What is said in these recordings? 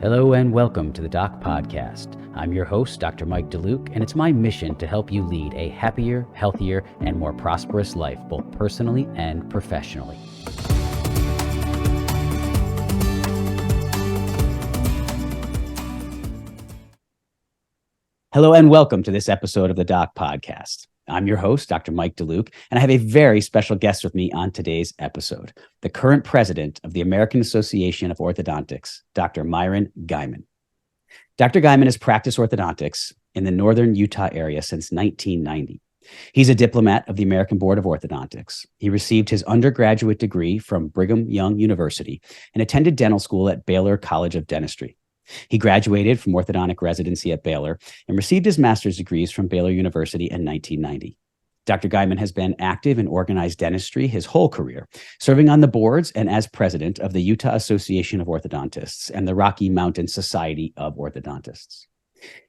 Hello and welcome to the Doc Podcast. I'm your host, Dr. Mike DeLuke, and it's my mission to help you lead a happier, healthier, and more prosperous life, both personally and professionally. Hello and welcome to this episode of the Doc Podcast. I'm your host, Dr. Mike DeLuke, and I have a very special guest with me on today's episode, the current president of the American Association of Orthodontics, Dr. Myron Guymon. Dr. Guymon has practiced orthodontics in the northern Utah area since 1990. He's a diplomat of the American Board of Orthodontics. He received his undergraduate degree from Brigham Young University and attended dental school at Baylor College of Dentistry. He graduated from orthodontic residency at Baylor and received his master's degrees from Baylor University in 1990. Dr. Guymon has been active in organized dentistry his whole career, serving on the boards and as president of the Utah Association of Orthodontists and the Rocky Mountain Society of Orthodontists.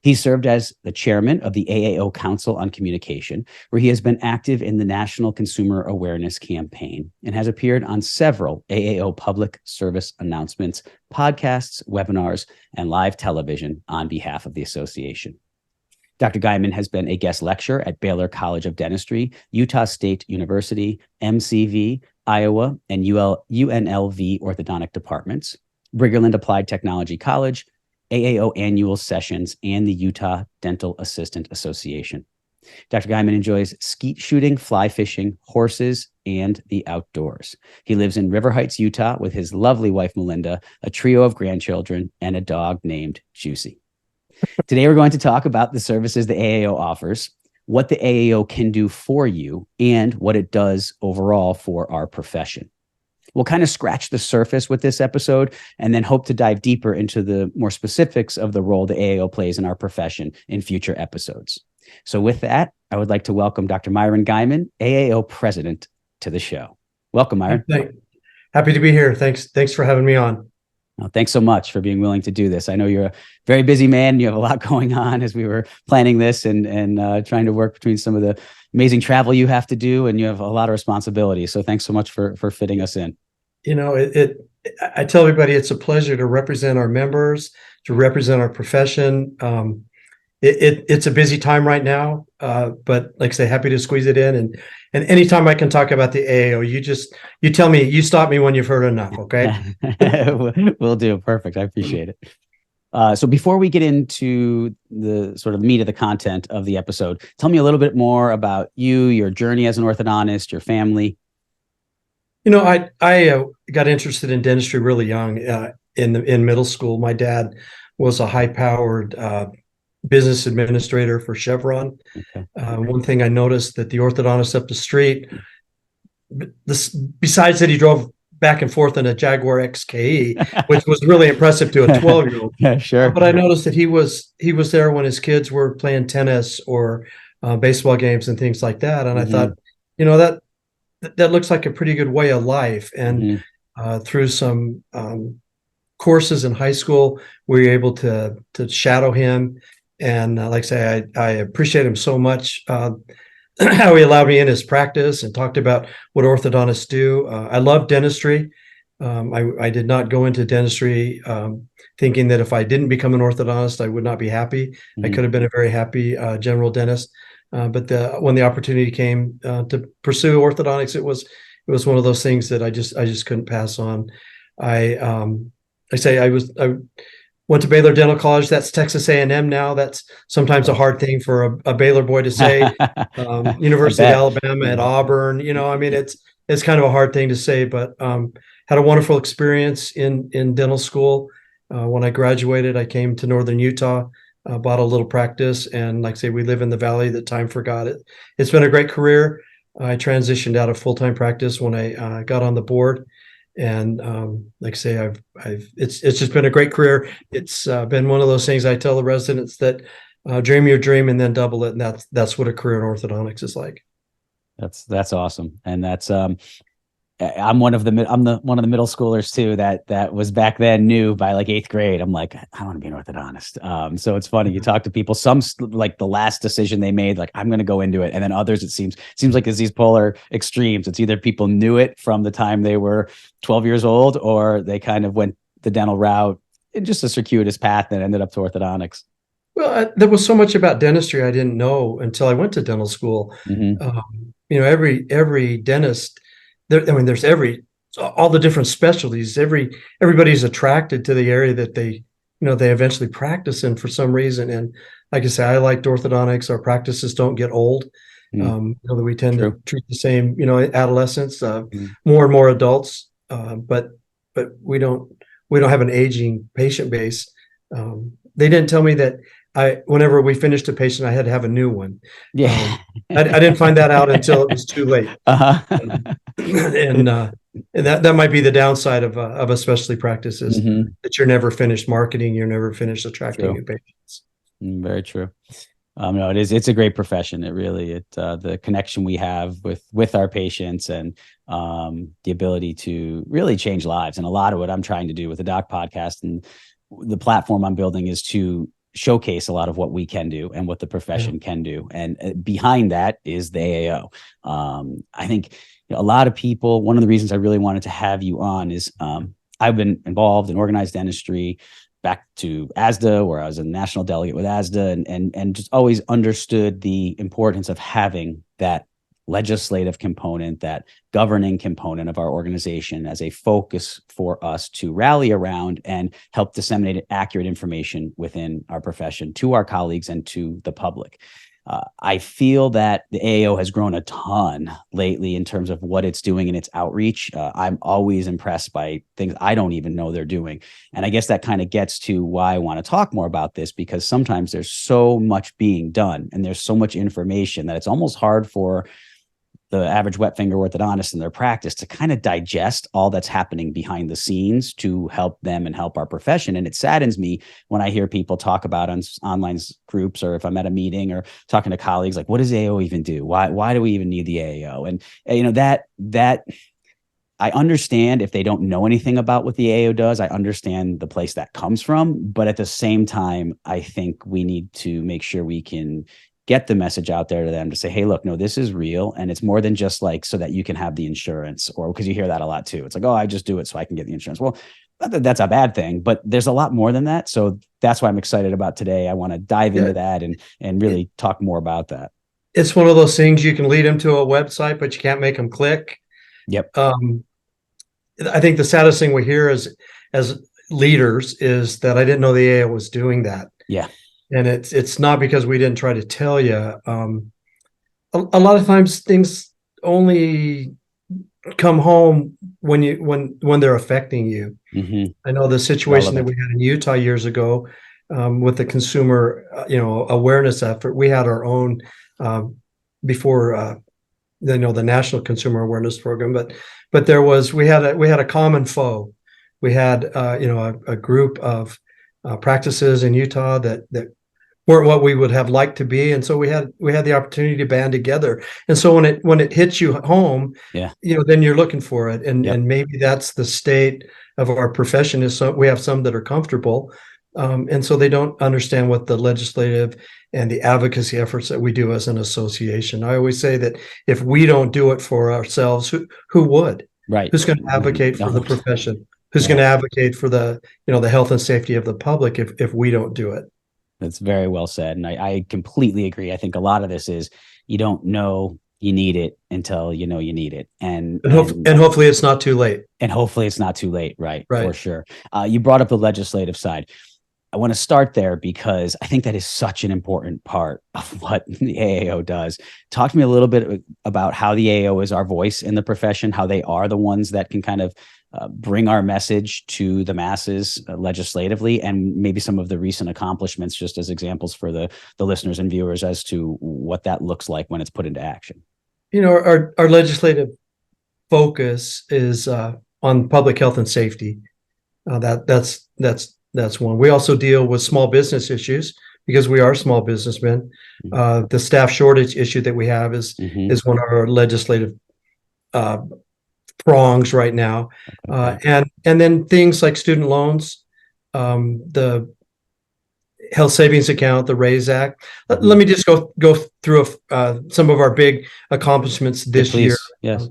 He served as the chairman of the AAO Council on Communication, where he has been active in the National Consumer Awareness Campaign and has appeared on several AAO public service announcements, podcasts, webinars, and live television on behalf of the association. Dr. Guymon has been a guest lecturer at Baylor College of Dentistry, Utah State University, MCV, Iowa, and UNLV orthodontic departments, Briggerland Applied Technology College, AAO annual sessions, and the Utah Dental Assistant Association. Dr. Guymon enjoys skeet shooting, fly fishing, horses, and the outdoors. He lives in River Heights, Utah, with his lovely wife, Melinda, a trio of grandchildren, and a dog named Juicy. Today, we're going to talk about the services the AAO offers, what the AAO can do for you, and what it does overall for our profession. We'll kind of scratch the surface with this episode and then hope to dive deeper into the more specifics of the role the AAO plays in our profession in future episodes. So with that, I would like to welcome Dr. Myron Guymon, AAO president, to the show. Welcome, Myron. Happy to be here. Thanks for having me on. Well, thanks so much for being willing to do this. I know you're a very busy man. You have a lot going on as we were planning this and trying to work between some of the amazing travel you have to do, and you have a lot of responsibility. So thanks so much for fitting us in. You know, I tell everybody it's a pleasure to represent our members, to represent our profession. It's a busy time right now, but like I say, happy to squeeze it in. And anytime I can talk about the AAO, you tell me, you stop me when you've heard enough. Okay. Will do. Perfect. I appreciate it. So before we get into the sort of meat of the content of the episode, tell me a little bit more about you, your journey as an orthodontist, your family. You know, I got interested in dentistry really young. In middle school, my dad was a high-powered business administrator for Chevron. Okay. One thing I noticed that the orthodontist up the street, besides that he drove back and forth in a Jaguar XKE, which was really impressive to a 12-year-old. Yeah, sure. But I noticed that he was there when his kids were playing tennis or baseball games and things like that. And I thought, you know, that looks like a pretty good way of life. And through some courses in high school, we were able to shadow him. And like I say, I appreciate him so much, how he allowed me in his practice and talked about what orthodontists do. I love dentistry. I did not go into dentistry thinking that if I didn't become an orthodontist, I would not be happy. I could have been a very happy general dentist. But when the opportunity came to pursue orthodontics, it was one of those things that I just couldn't pass on. I went to Baylor Dental College. That's Texas A&M now. That's sometimes a hard thing for a Baylor boy to say. University of Alabama at Auburn. You know, I mean, it's kind of a hard thing to say, but had a wonderful experience in dental school. When I graduated, I came to Northern Utah. Bought a little practice, and like I say, we live in the valley that time forgot it. It's been a great career. I transitioned out of full-time practice when I got on the board, and like I say, it's just been a great career. It's been one of those things I tell the residents that dream your dream and then double it, and that's what a career in orthodontics is like. That's awesome, and that's I'm one of the middle schoolers too that was back then new by like 8th grade. I'm like, I want to be an orthodontist. So it's funny, you talk to people, some like the last decision they made, like I'm going to go into it, and then others it seems like there's these polar extremes. It's either people knew it from the time they were 12 years old, or they kind of went the dental route in just a circuitous path and ended up to orthodontics. Well, there was so much about dentistry I didn't know until I went to dental school. Every dentist, there's all the different specialties. Everybody's attracted to the area that they eventually practice in for some reason. And like I say, I liked orthodontics. Our practices don't get old. That we tend True. to treat the same, adolescents, more and more adults, but we don't have an aging patient base. They didn't tell me that whenever we finished a patient, I had to have a new one. Yeah. I didn't find that out until it was too late. And that might be the downside of a specialty practice, is that you're never finished marketing, you're never finished attracting new patients. Very true. No, it's a great profession. It really, the connection we have with our patients, and the ability to really change lives. And a lot of what I'm trying to do with the Doc podcast and the platform I'm building is to showcase a lot of what we can do and what the profession can do. And behind that is the AAO. I think a lot of people, one of the reasons I really wanted to have you on is I've been involved in organized dentistry back to ASDA, where I was a national delegate with ASDA, and just always understood the importance of having that legislative component, that governing component of our organization as a focus for us to rally around and help disseminate accurate information within our profession to our colleagues and to the public. I feel that the AAO has grown a ton lately in terms of what it's doing in its outreach. I'm always impressed by things I don't even know they're doing. And I guess that kind of gets to why I want to talk more about this, because sometimes there's so much being done and there's so much information that it's almost hard for the average wet finger orthodontist in their practice to kind of digest all that's happening behind the scenes to help them and help our profession. And it saddens me when I hear people talk about on online groups, or if I'm at a meeting or talking to colleagues, like, what does AAO even do? Why do we even need the AAO? And that I understand if they don't know anything about what the AAO does. I understand the place that comes from, but at the same time, I think we need to make sure we can get the message out there to them to say, hey, look, no, this is real. And it's more than just like so that you can have the insurance, or because you hear that a lot too. It's like, oh, I just do it so I can get the insurance. Well, that's a bad thing, but there's a lot more than that. So that's why I'm excited about today. I want to dive into that and really talk more about that. It's one of those things, you can lead them to a website, but you can't make them click. Yep. I think the saddest thing we hear as leaders is that I didn't know the AAO was doing that. Yeah. And it's not because we didn't try to tell you. A lot of times things only come home when they're affecting you. I know the situation that we had in Utah years ago with the consumer awareness effort. We had our own before the National Consumer Awareness Program, but we had a common foe. We had a group of practices in Utah that weren't what we would have liked to be, and so we had the opportunity to band together. And so when it hits you home, then you're looking for it, and maybe that's the state of our profession. Is so we have some that are comfortable, and so they don't understand what the legislative and the advocacy efforts that we do as an association. I always say that if we don't do it for ourselves, who would? Right. Who's going to advocate for the profession? Who's going to advocate for the health and safety of the public if we don't do it? That's very well said. And I completely agree. I think a lot of this is you don't know you need it until you know you need it. And hopefully it's not too late. And hopefully it's not too late. Right. For sure. You brought up the legislative side. I want to start there because I think that is such an important part of what the AAO does. Talk to me a little bit about how the AAO is our voice in the profession, how they are the ones that can kind of bring our message to the masses legislatively, and maybe some of the recent accomplishments, just as examples for the listeners and viewers as to what that looks like when it's put into action. Our legislative focus is on public health and safety. That's one. We also deal with small business issues because we are small businessmen. The staff shortage issue that we have is one of our legislative prongs right now. And then things like student loans, the health savings account, the RAISE Act. Let me just go through some of our big accomplishments this year. Yes.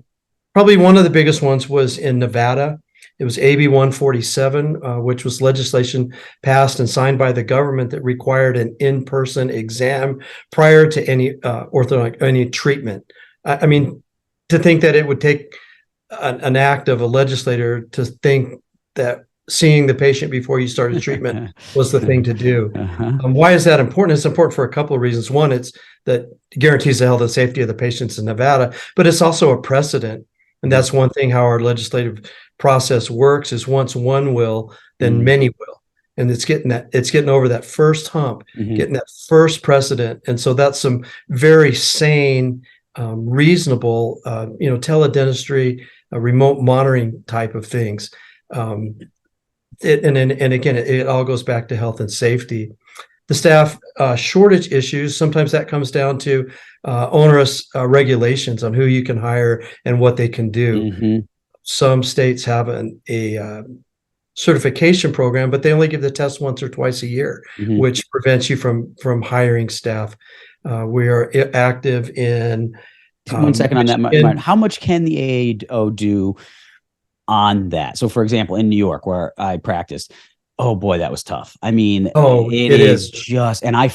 Probably one of the biggest ones was in Nevada. It was AB 147, which was legislation passed and signed by the government that required an in-person exam prior to any any treatment. I mean, to think that it would take an act of a legislator to think that seeing the patient before you started treatment was the thing to do. Why is that important? It's important for a couple of reasons. One, it's that it guarantees the health and safety of the patients in Nevada, but it's also a precedent. And that's one thing how our legislative process works is once one will, then many will. And it's getting over that first hump, getting that first precedent. And so that's some very sane, reasonable, teledentistry, remote monitoring type of things. And again, it all goes back to health and safety. The staff shortage issues, sometimes that comes down to onerous regulations on who you can hire and what they can do. Some states have a certification program, but they only give the test once or twice a year, which prevents you from hiring staff. We are active in 1 second on that, Myron. How much can the AAO do on that? So, for example, in New York, where I practiced, oh boy, that was tough. I mean, it is just, and I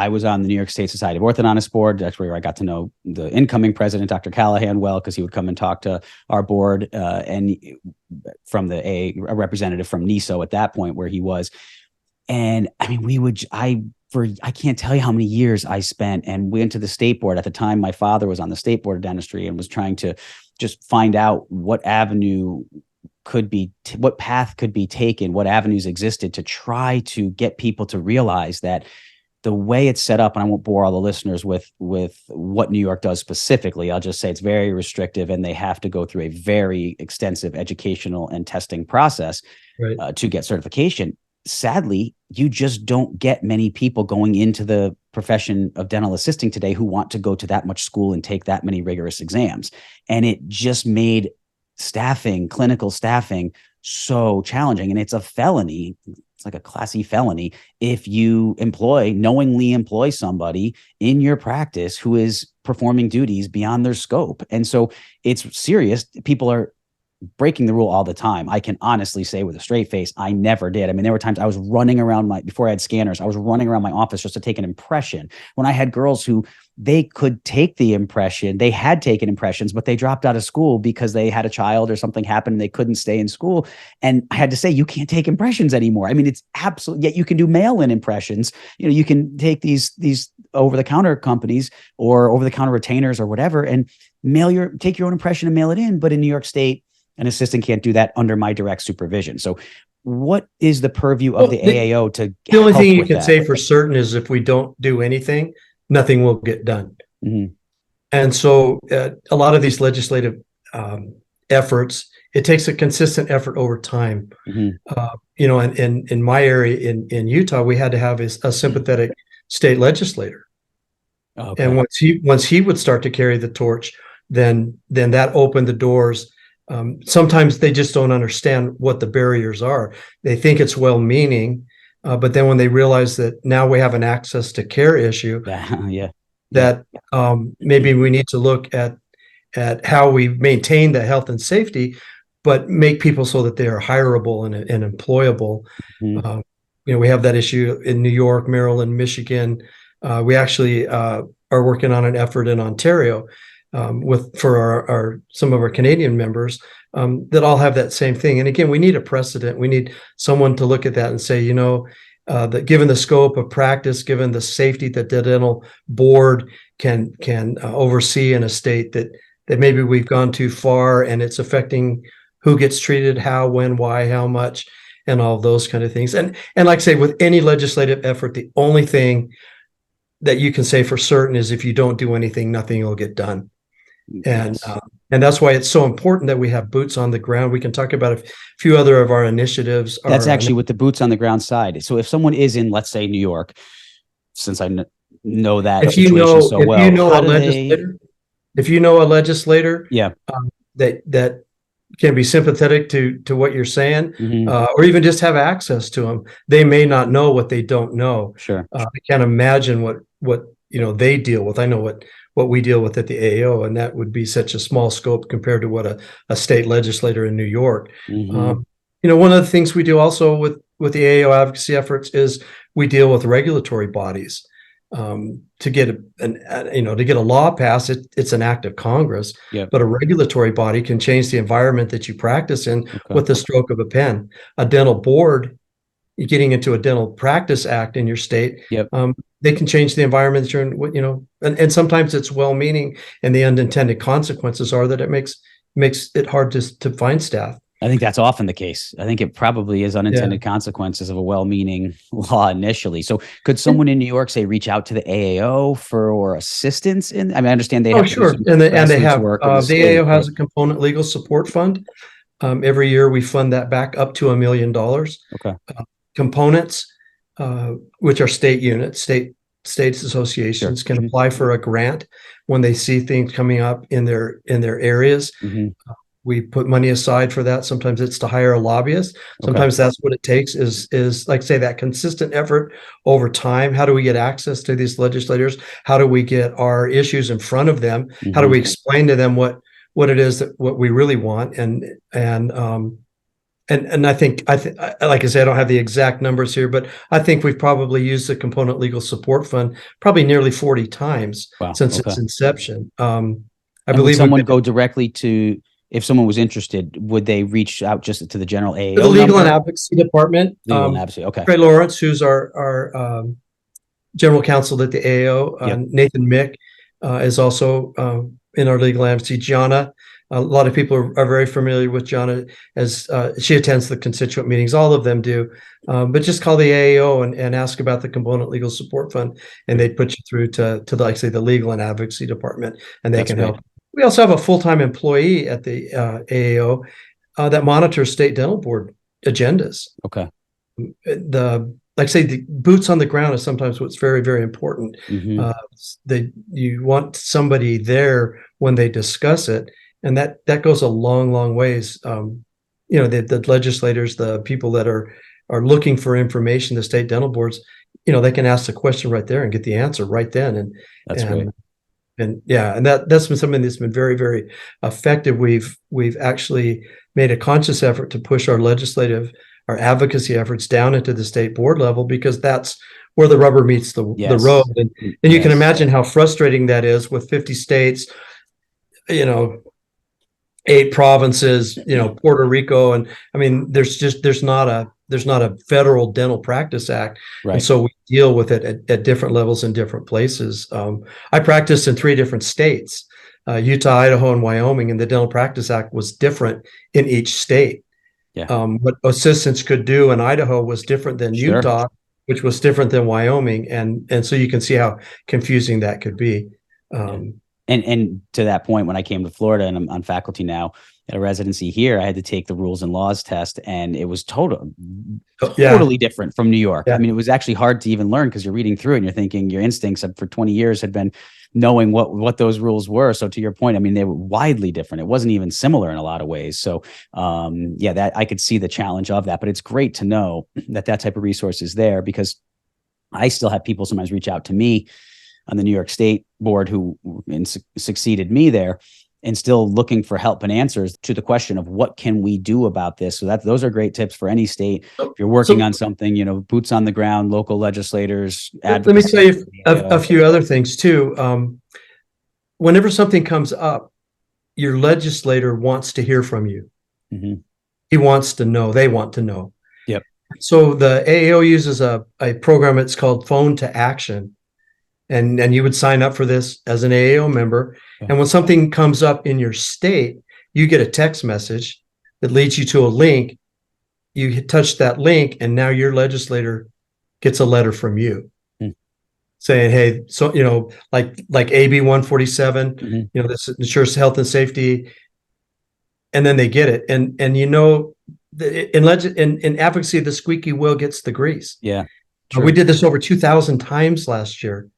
was on the New York State Society of Orthodontists board. That's where I got to know the incoming president, Dr. Callahan, well, because he would come and talk to our board, and from a representative from NISO at that point where he was. And I mean, I can't tell you how many years I spent and went to the state board. At the time, my father was on the state board of dentistry and was trying to just find out what avenue could be, what path could be taken, what avenues existed to try to get people to realize that the way it's set up, and I won't bore all the listeners with what New York does specifically. I'll just say it's very restrictive and they have to go through a very extensive educational and testing process to get certification. Sadly, you just don't get many people going into the profession of dental assisting today who want to go to that much school and take that many rigorous exams. And it just made clinical staffing so challenging. And it's a felony. It's like a Class E felony if you knowingly employ somebody in your practice who is performing duties beyond their scope. And so it's serious. People are breaking the rule all the time. I can honestly say with a straight face, I never did. I mean, there were times I was running around before I had scanners, I was running around my office just to take an impression. When I had girls who they could take the impression, they had taken impressions, but they dropped out of school because they had a child or something happened and they couldn't stay in school. And I had to say, you can't take impressions anymore. I mean, it's absolutely, yet you can do mail-in impressions. You can take these over-the-counter companies or over-the-counter retainers or whatever and take your own impression and mail it in. But in New York State, an assistant can't do that under my direct supervision. So what is the purview of the AAO to the only thing you can say for certain is if we don't do anything, nothing will get done. And so a lot of these legislative efforts, it takes a consistent effort over time. And in my area in Utah, we had to have a sympathetic state legislator. And once he would start to carry the torch, then that opened the doors. Sometimes they just don't understand what the barriers are. They think it's well-meaning, but then when they realize that now we have an access to care issue, that maybe we need to look at how we maintain the health and safety, but make people so that they are hireable and employable. We have that issue in New York, Maryland, Michigan. We actually are working on an effort in Ontario for some of our Canadian members that all have that same thing. And again, we need a precedent. We need someone to look at that and say, that given the scope of practice, given the safety that the dental board can oversee in a state, that maybe we've gone too far and it's affecting who gets treated, how, when, why, how much, and all those kind of things. And like I say, with any legislative effort, the only thing that you can say for certain is if you don't do anything, nothing will get done. And that's why it's so important that we have boots on the ground. We can talk about a few other of our initiatives. That's actually with the boots on the ground side. So if someone is in, let's say, New York, since I know that situation so well, if you know a legislator, that can be sympathetic to what you're saying, Hmm. or even just have access to them. They may not know what they don't know. Sure. I can't imagine what they deal with. I know what we deal with at the AAO, and that would be such a small scope compared to what a state legislator in New York. Hmm. One of the things we do also with the AAO advocacy efforts is we deal with regulatory bodies. To get to get a law passed, it's an act of Congress, Yep. but a regulatory body can change the environment that you practice in Okay. with the stroke of a pen. A dental board, you're getting into a dental practice act in your state. Yep. They can change the environment that you're in, and sometimes it's well-meaning, and the unintended consequences are that it makes it hard to find staff. I think that's often the case. I think it probably is unintended consequences of a well-meaning law initially. So could someone in New York, say, reach out to the AAO for assistance I understand they have to do some and they have work the AAO has a component legal support fund. Every year we fund that back up to $1 million. Okay. Components, which are state units, states associations, can apply for a grant when they see things coming up in their areas. We put money aside for that. Sometimes it's to hire a lobbyist. Sometimes that's what it takes is like, say, that consistent effort over time. How do we get access to these legislators? How do we get our issues in front of them? How do we explain to them what it is what we really want? And I think, like I said, I don't have the exact numbers here, but I think we've probably used the Component Legal Support Fund probably nearly 40 times since its inception. I believe would someone go directly to, if someone was interested, would they reach out just to the general AAO the Legal and Advocacy Department? Legal and Advocacy, okay. Trey Lawrence, who's our general counsel at the AAO. Nathan Mick is also in our Legal Advocacy. Gianna, a lot of people are very familiar with Gianna, as she attends the constituent meetings. All of them do. But just call the AAO and ask about the Component Legal Support Fund, and they'd put you through to like, say, the Legal and Advocacy Department, and they can help. We also have a full-time employee at the AAO that monitors state dental board agendas. Okay. Like, say, the boots on the ground is sometimes what's very, very important. You want somebody there when they discuss it, and that goes a long, long ways. The legislators, the people that are looking for information, the state dental boards, they can ask the question right there and get the answer right then. And that's great. And that's been something that's been very, very effective. We've actually made a conscious effort to push our advocacy efforts down into the state board level, because that's where the rubber meets the road. And you can imagine how frustrating that is with 50 states, 8 provinces, Puerto Rico. And I mean, there's not a federal dental practice act. Right. And so we deal with it at different levels in different places. I practiced in 3 different states, Utah, Idaho, and Wyoming, and the Dental Practice Act was different in each state. What assistants could do in Idaho was different than Utah, which was different than Wyoming. And so you can see how confusing that could be. And to that point, when I came to Florida, and I'm on faculty now at a residency here, I had to take the rules and laws test, and it was totally different from New York. I mean, it was actually hard to even learn, because you're reading through and you're thinking, your instincts for 20 years had been knowing what those rules were. So to your point, I mean, they were widely different. It wasn't even similar in a lot of ways. So that I could see the challenge of that, but it's great to know that type of resource is there, because I still have people sometimes reach out to me on the New York State board who succeeded me there, and still looking for help and answers to the question of what can we do about this. So those are great tips for any state. If you're working on something, boots on the ground, local legislators. Let me tell you a few other things too. Whenever something comes up, your legislator wants to hear from you. He wants to know. They want to know. Yep. So the AAO uses a program. It's called Phone to Action. And you would sign up for this as an AAO member. And when something comes up in your state, you get a text message that leads you to a link. You touch that link, and now your legislator gets a letter from you saying, hey, so, like AB 147, this ensures health and safety. And then they get it. And in advocacy, the squeaky wheel gets the grease. Yeah. We did this over 2,000 times last year.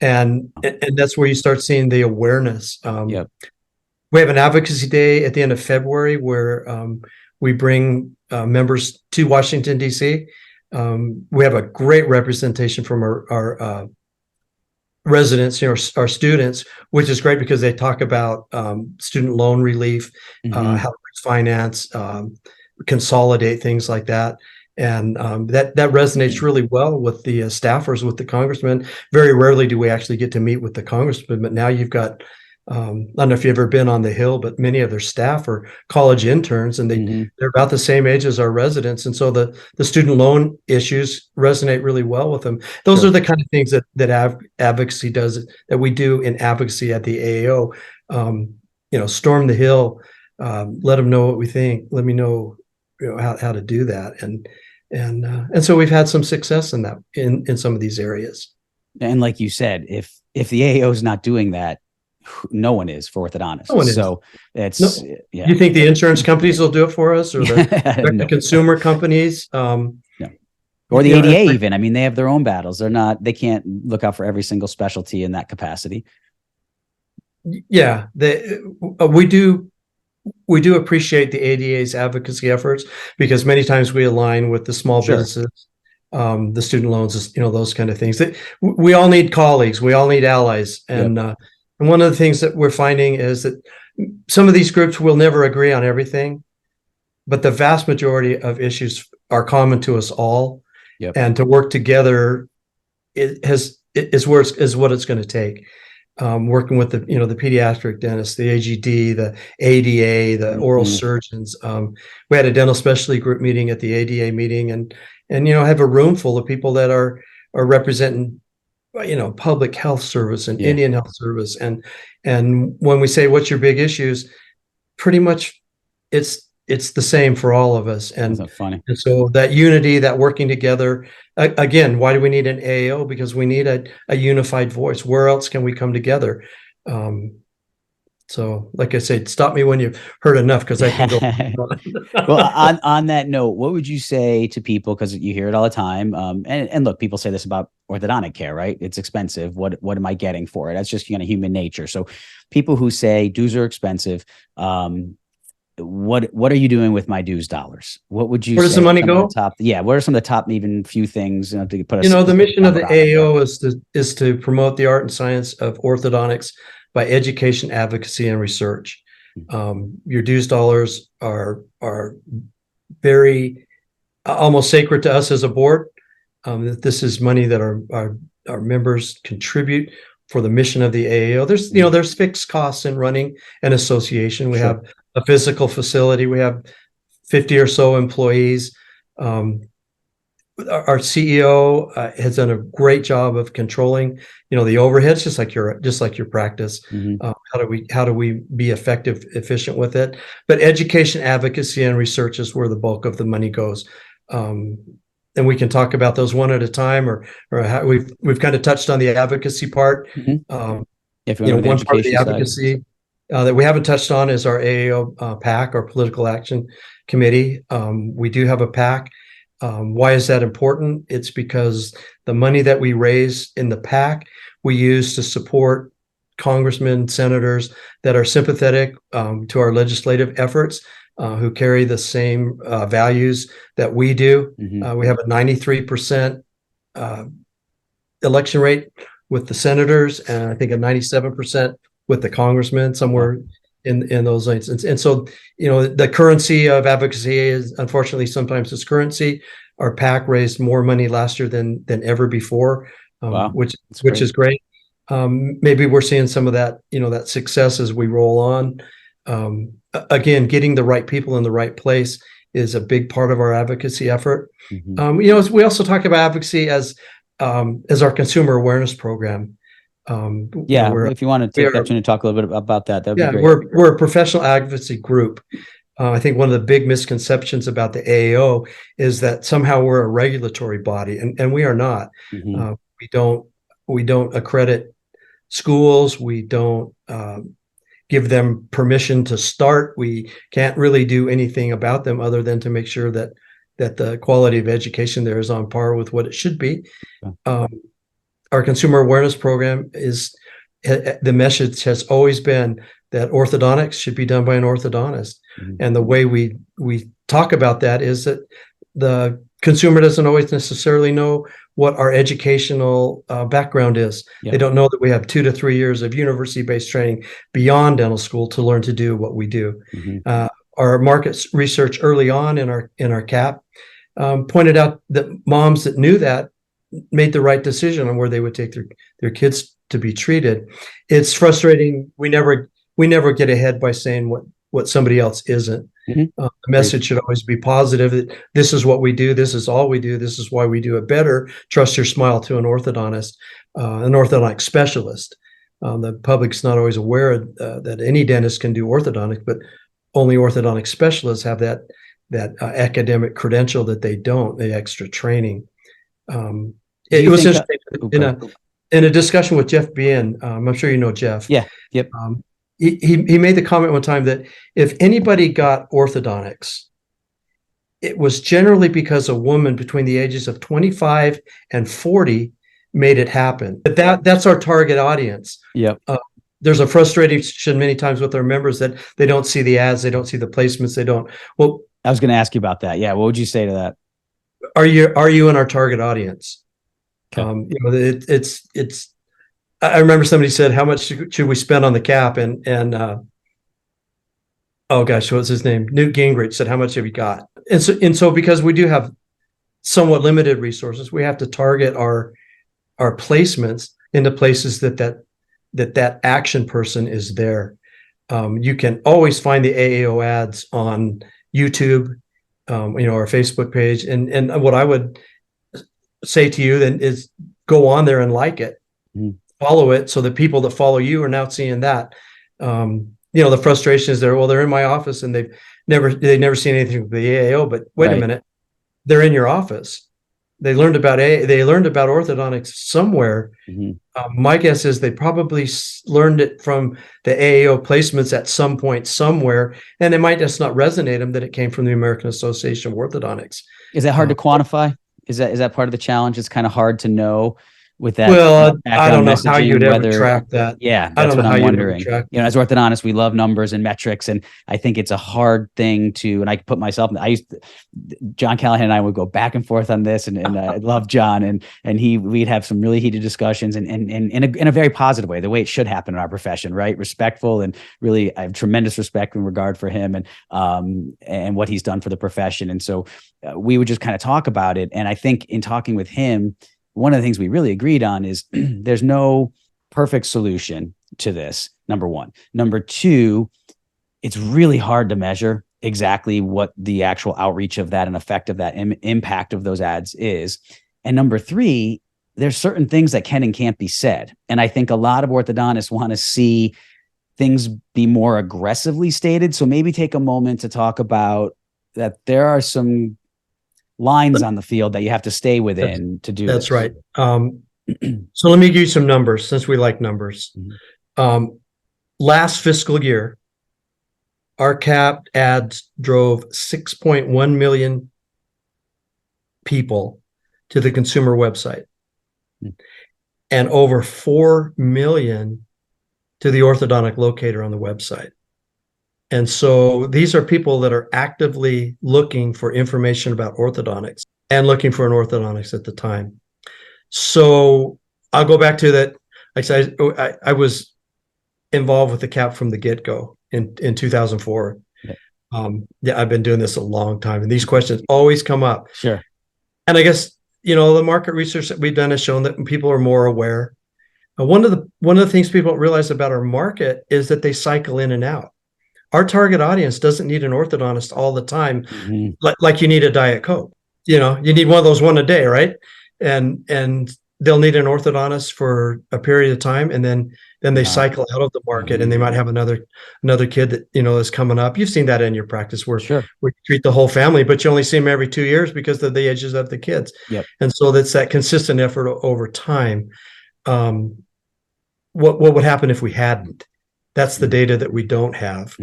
And that's where you start seeing the awareness. We have an advocacy day at the end of February where we bring members to Washington, D.C. We have a great representation from our residents, our students, which is great because they talk about student loan relief, how to finance, consolidate, things like that. And that resonates really well with the staffers, with the congressmen. Very rarely do we actually get to meet with the congressman, but now you've got, I don't know if you've ever been on the Hill, but many of their staff are college interns, and they're about the same age as our residents. And so the student loan issues resonate really well with them. Those are the kind of things that advocacy does, that we do in advocacy at the AAO. Storm the Hill, let them know what we think. Let me know, how to do that. And so we've had some success in that, in some of these areas. And like you said, if the AAO is not doing that, no one is for orthodontists. No one is. So it's yeah. You think the insurance companies will do it for us, or the consumer companies? No. Or the ADA even. I mean, they have their own battles. They can't look out for every single specialty in that capacity. Yeah, we do appreciate the ADA's advocacy efforts, because many times we align with the small businesses, the student loans, those kind of things. We all need colleagues. We all need allies. And one of the things that we're finding is that some of these groups will never agree on everything, but the vast majority of issues are common to us all. And to work together is what it's going to take. Working with the pediatric dentist, the AGD, the ADA, the oral surgeons. We had a dental specialty group meeting at the ADA meeting, and have a room full of people that are representing public health service and Indian health service. And when we say, what's your big issues, pretty much it's the same for all of us. And that's funny. And so that unity, that working together, again, why do we need an AAO? Because we need a unified voice. Where else can we come together? So like I said, stop me when you've heard enough, because I can go. Well, on that note, what would you say to people? Because you hear it all the time. And look, people say this about orthodontic care, right? It's expensive. What am I getting for it? That's just human nature. So people who say dues are expensive, what are you doing with my dues dollars? What would you? Where does the money go? What are some of the top even few things to put us? The mission of the AAO is to promote the art and science of orthodontics by education, advocacy, and research. Your dues dollars are very almost sacred to us as a board. This is money that our members contribute for the mission of the AAO. There's fixed costs in running an association. We have a physical facility. We have 50 or so employees. Our CEO has done a great job of controlling, the overheads, just like your practice. How do we be effective, efficient with it? But education, advocacy, and research is where the bulk of the money goes. And we can talk about those one at a time, or how we've kind of touched on the advocacy part. If one part of the advocacy that we haven't touched on is our AAO PAC, our Political Action Committee. We do have a PAC. Why is that important? It's because the money that we raise in the PAC, we use to support congressmen, senators that are sympathetic to our legislative efforts, who carry the same values that we do. We have a 93% election rate with the senators, and I think a 97% with the congressmen, somewhere in those lanes. And so, the currency of advocacy is, unfortunately, sometimes it's currency. Our PAC raised more money last year than ever before, which is great. Maybe we're seeing some of that, that success as we roll on. Again, getting the right people in the right place is a big part of our advocacy effort. We also talk about advocacy as our consumer awareness program. If you want to take the opportunity to talk a little bit about that, that'd be great. We're a professional advocacy group. I think one of the big misconceptions about the AAO is that somehow we're a regulatory body, and we are not. We don't accredit schools. We don't give them permission to start. We can't really do anything about them other than to make sure that the quality of education there is on par with what it should be. Our consumer awareness program the message has always been, that orthodontics should be done by an orthodontist. Mhm. And the way we talk about that is that the consumer doesn't always necessarily know what our educational background is. Yep. They don't know that we have 2 to 3 years of university-based training beyond dental school to learn to do what we do. Mhm. Our market research early on in our CAP pointed out that moms that knew that made the right decision on where they would take their kids to be treated. It's frustrating. We never get ahead by saying what somebody else isn't. Mhm. The message should always be positive. That this is what we do. This is all we do. This is why we do it better. Trust your smile to an orthodontist, an orthodontic specialist. The public's not always aware that any dentist can do orthodontic, but only orthodontic specialists have that academic credential that they don't, the extra training. It was interesting in a discussion with Jeff Bien. I'm sure you know Jeff. Yeah. Yep. He made the comment one time that if anybody got orthodontics, it was generally because a woman between the ages of 25 and 40 made it happen. That's our target audience. Yep. There's a frustration many times with our members that they don't see the ads, they don't see the placements, they don't. Well, I was going to ask you about that. Yeah. What would you say to that? Are you in our target audience? Okay. It's. I remember somebody said, "How much should we spend on the cap?" And oh gosh, what's his name? Newt Gingrich said, "How much have you got?" And so because we do have somewhat limited resources, we have to target our placements into places that action person is there. You can always find the AAO ads on YouTube, our Facebook page. And what I would say to you then is go on there and like it, follow it. So the people that follow you are now seeing that. The frustration is there. Well, they're in my office and they've never seen anything with the AAO, but wait a minute, they're in your office. They learned about orthodontics somewhere. My guess is they probably learned it from the AAO placements at some point somewhere, and it might just not resonate them that it came from the American Association of Orthodontics. Is that hard to quantify? Is that part of the challenge? It's kind of hard to know with that. Well, I don't know how you'd ever track that. Yeah, that's what I'm wondering. As orthodontists, we love numbers and metrics, and I think it's a hard thing to. And I put myself. John Callahan and I would go back and forth on this, and I love John, and we'd have some really heated discussions, and in a very positive way, the way it should happen in our profession, right? Respectful, and really, I have tremendous respect and regard for him, and what he's done for the profession, and so we would just kind of talk about it. And I think in talking with him, one of the things we really agreed on is there's no perfect solution to this, number one. Number two, it's really hard to measure exactly what the actual outreach of that and effect of that impact of those ads is. And number three, there's certain things that can and can't be said. And I think a lot of orthodontists want to see things be more aggressively stated. So maybe take a moment to talk about that there are some lines on the field that you have to stay within to do that's this. Right. So let me give you some numbers since we like numbers. Last fiscal year, our cap ads drove 6.1 million people to the consumer website and over 4 million to the orthodontic locator on the website. And so these are people that are actively looking for information about orthodontics and looking for an orthodontist at the time. So I'll go back to that. Like I said, I was involved with the cap from the get-go in 2004. I've been doing this a long time, and these questions always come up. Sure. And I guess, the market research that we've done has shown that people are more aware. One of the things people don't realize about our market is that they cycle in and out. Our target audience doesn't need an orthodontist all the time, like you need a Diet Coke. You need one of those one a day, right? And they'll need an orthodontist for a period of time, and then they cycle out of the market, and they might have another kid that is coming up. You've seen that in your practice where you treat the whole family, but you only see them every 2 years because of the ages of the kids. Yep. And so that's that consistent effort over time. What would happen if we hadn't? That's the data that we don't have.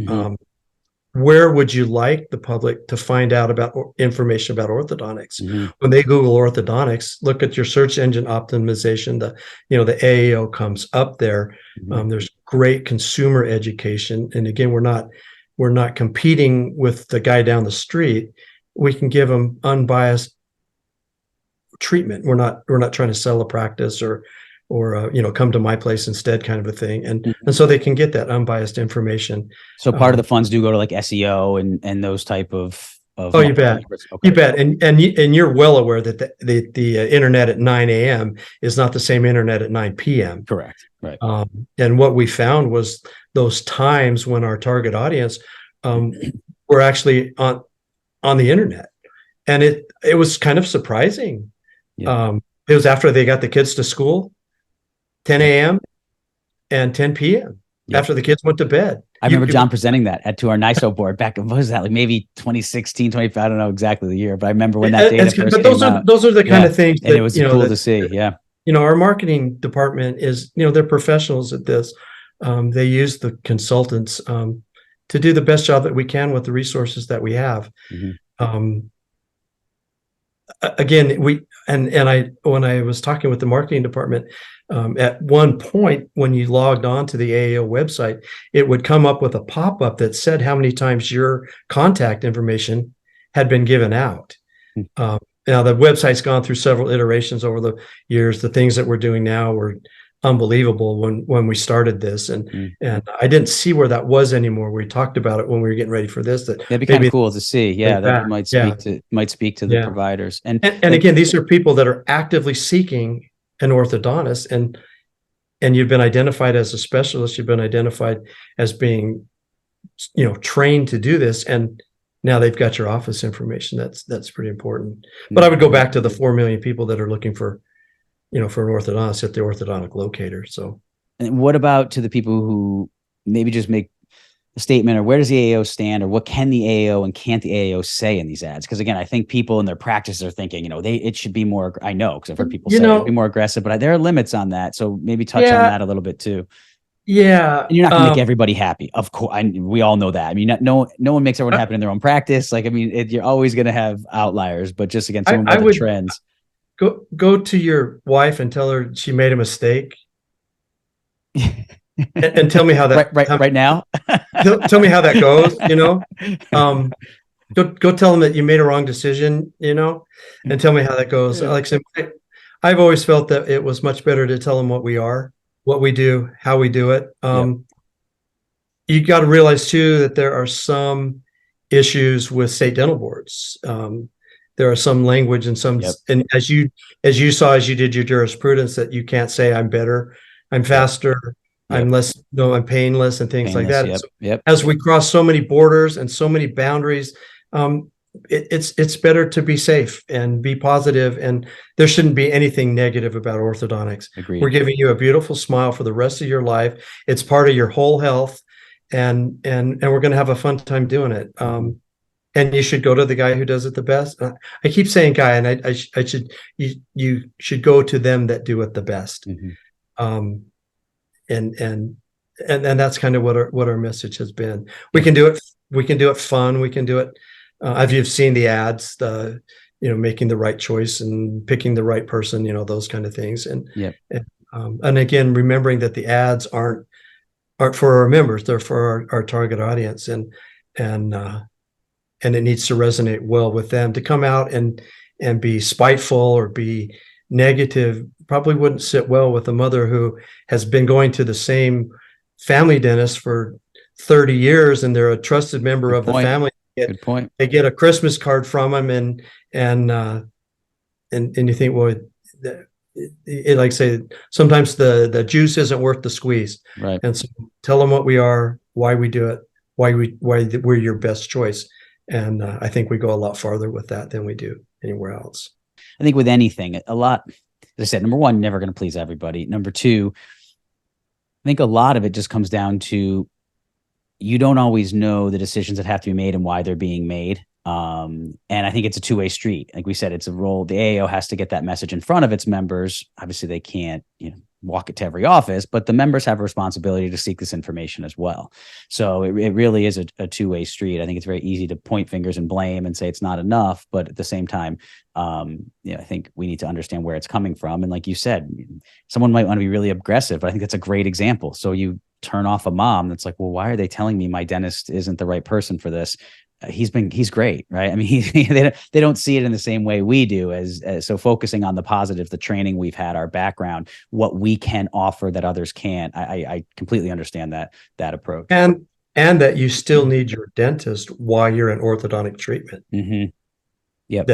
Where would you like the public to find out about information about orthodontics? When they Google orthodontics, look at your search engine optimization. The AAO comes up there. There's great consumer education. And again, we're not competing with the guy down the street. We can give them unbiased treatment. We're not trying to sell a practice or come to my place instead kind of a thing. And so they can get that unbiased information. So part of the funds do go to like SEO and those type of oh, you bet. Okay. You bet. And you're well aware that the internet at 9 a.m. is not the same internet at 9 p.m. Correct. Right. And what we found was those times when our target audience were actually on the internet. And it was kind of surprising. Yeah. It was after they got the kids to school, 10 a.m. and 10 p.m. Yeah. After the kids went to bed. I remember John presenting that to our NISO board back in, what was that, like maybe 2016, 25, I don't know exactly the year, but I remember when that data first came out. Those are the kind of things that, and it was cool to see. Yeah. Our marketing department is, they're professionals at this. They use the consultants to do the best job that we can with the resources that we have. Again, when I was talking with the marketing department, at one point when you logged on to the AAO website, it would come up with a pop-up that said how many times your contact information had been given out. Now the website's gone through several iterations over the years. The things that we're doing now were unbelievable when we started this, and I didn't see where that was anymore. We talked about it when we were getting ready for this. That'd be kind of cool to see. Yeah, that might speak to the providers. And again, these are people that are actively seeking an orthodontist, and you've been identified as a specialist. You've been identified as being, trained to do this, and now they've got your office information. That's pretty important. But I would go back to the 4 million people that are looking for an orthodontist at the orthodontic locator. So, and what about to the people who maybe just make a statement, or where does the AAO stand, or what can the AAO and can't the AAO say in these ads? Because again, I think people in their practices are thinking, it should be more. I know, because I've heard people say it'd be more aggressive, but there are limits on that. So maybe touch on that a little bit too. Yeah, and you're not gonna make everybody happy, of course. We all know that. I mean, no one makes everyone happy in their own practice. Like, I mean, you're always gonna have outliers, but just again, some of the trends. Go to your wife and tell her she made a mistake, and tell me how that right now. Tell me how that goes. Go tell them that you made a wrong decision. And tell me how that goes. Like I said, I've always felt that it was much better to tell them what we are, what we do, how we do it. You got to realize too that there are some issues with state dental boards. There are some language and some, and as you saw, as you did your jurisprudence, that you can't say I'm better, I'm faster, I'm less, I'm painless, and things like that. As we cross so many borders and so many boundaries, it's better to be safe and be positive, and there shouldn't be anything negative about orthodontics. Agreed. We're giving you a beautiful smile for the rest of your life. It's part of your whole health, and we're going to have a fun time doing it. And you should go to the guy who does it the best. I keep saying guy, and you should go to them that do it the best. And that's kind of what our message has been. We can do it. We can do it fun. We can do it. You've seen the ads, making the right choice and picking the right person, those kind of things. And again, remembering that the ads aren't for our members; they're for our target audience, and it needs to resonate well with them. To come out and be spiteful or be negative probably wouldn't sit well with a mother who has been going to the same family dentist for 30 years, and they're a trusted member of the family. Good point. They get a Christmas card from them, and you think, well, like I say, sometimes the juice isn't worth the squeeze. Right. And so tell them what we are, why we do it, why we're your best choice. And I think we go a lot farther with that than we do anywhere else. I think with anything, a lot, as I said, number one, never going to please everybody. Number two, I think a lot of it just comes down to you don't always know the decisions that have to be made and why they're being made. And I think it's a two-way street. Like we said, it's a role. The AAO has to get that message in front of its members. Obviously, they can't, walk it to every office, but the members have a responsibility to seek this information as well. So it really is a two-way street. I think it's very easy to point fingers and blame and say it's not enough, but at the same time, I think we need to understand where it's coming from. And like you said, someone might want to be really aggressive, but I think that's a great example. So you turn off a mom that's like, well, why are they telling me my dentist isn't the right person for this? He's great, right? I mean, they don't see it in the same way we do, as so focusing on the positive, the training we've had, our background, what we can offer that others can't. I completely understand that approach. And that you still need your dentist while you're in orthodontic treatment. Mm-hmm. Yep.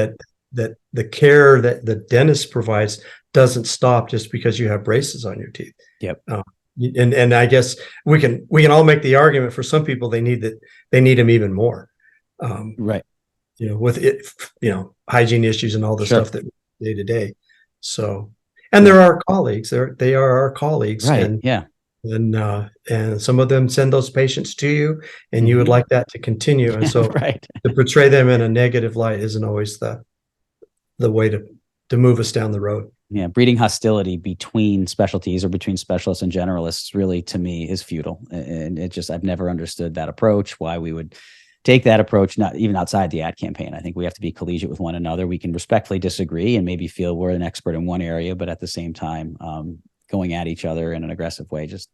That the care that the dentist provides doesn't stop just because you have braces on your teeth. Yep. And I guess we can all make the argument for some people they need them even more. Right. With it, hygiene issues and all the Sure. stuff that day to day. So, and they're our colleagues. They are our colleagues. Right. And, yeah. And some of them send those patients to you, and you would like that to continue. And so right. to portray them in a negative light isn't always the way to move us down the road. Yeah, breeding hostility between specialties or between specialists and generalists really, to me, is futile. And I've never understood that approach, why we would take that approach, not even outside the ad campaign. I think we have to be collegiate with one another. We can respectfully disagree and maybe feel we're an expert in one area, but at the same time, going at each other in an aggressive way just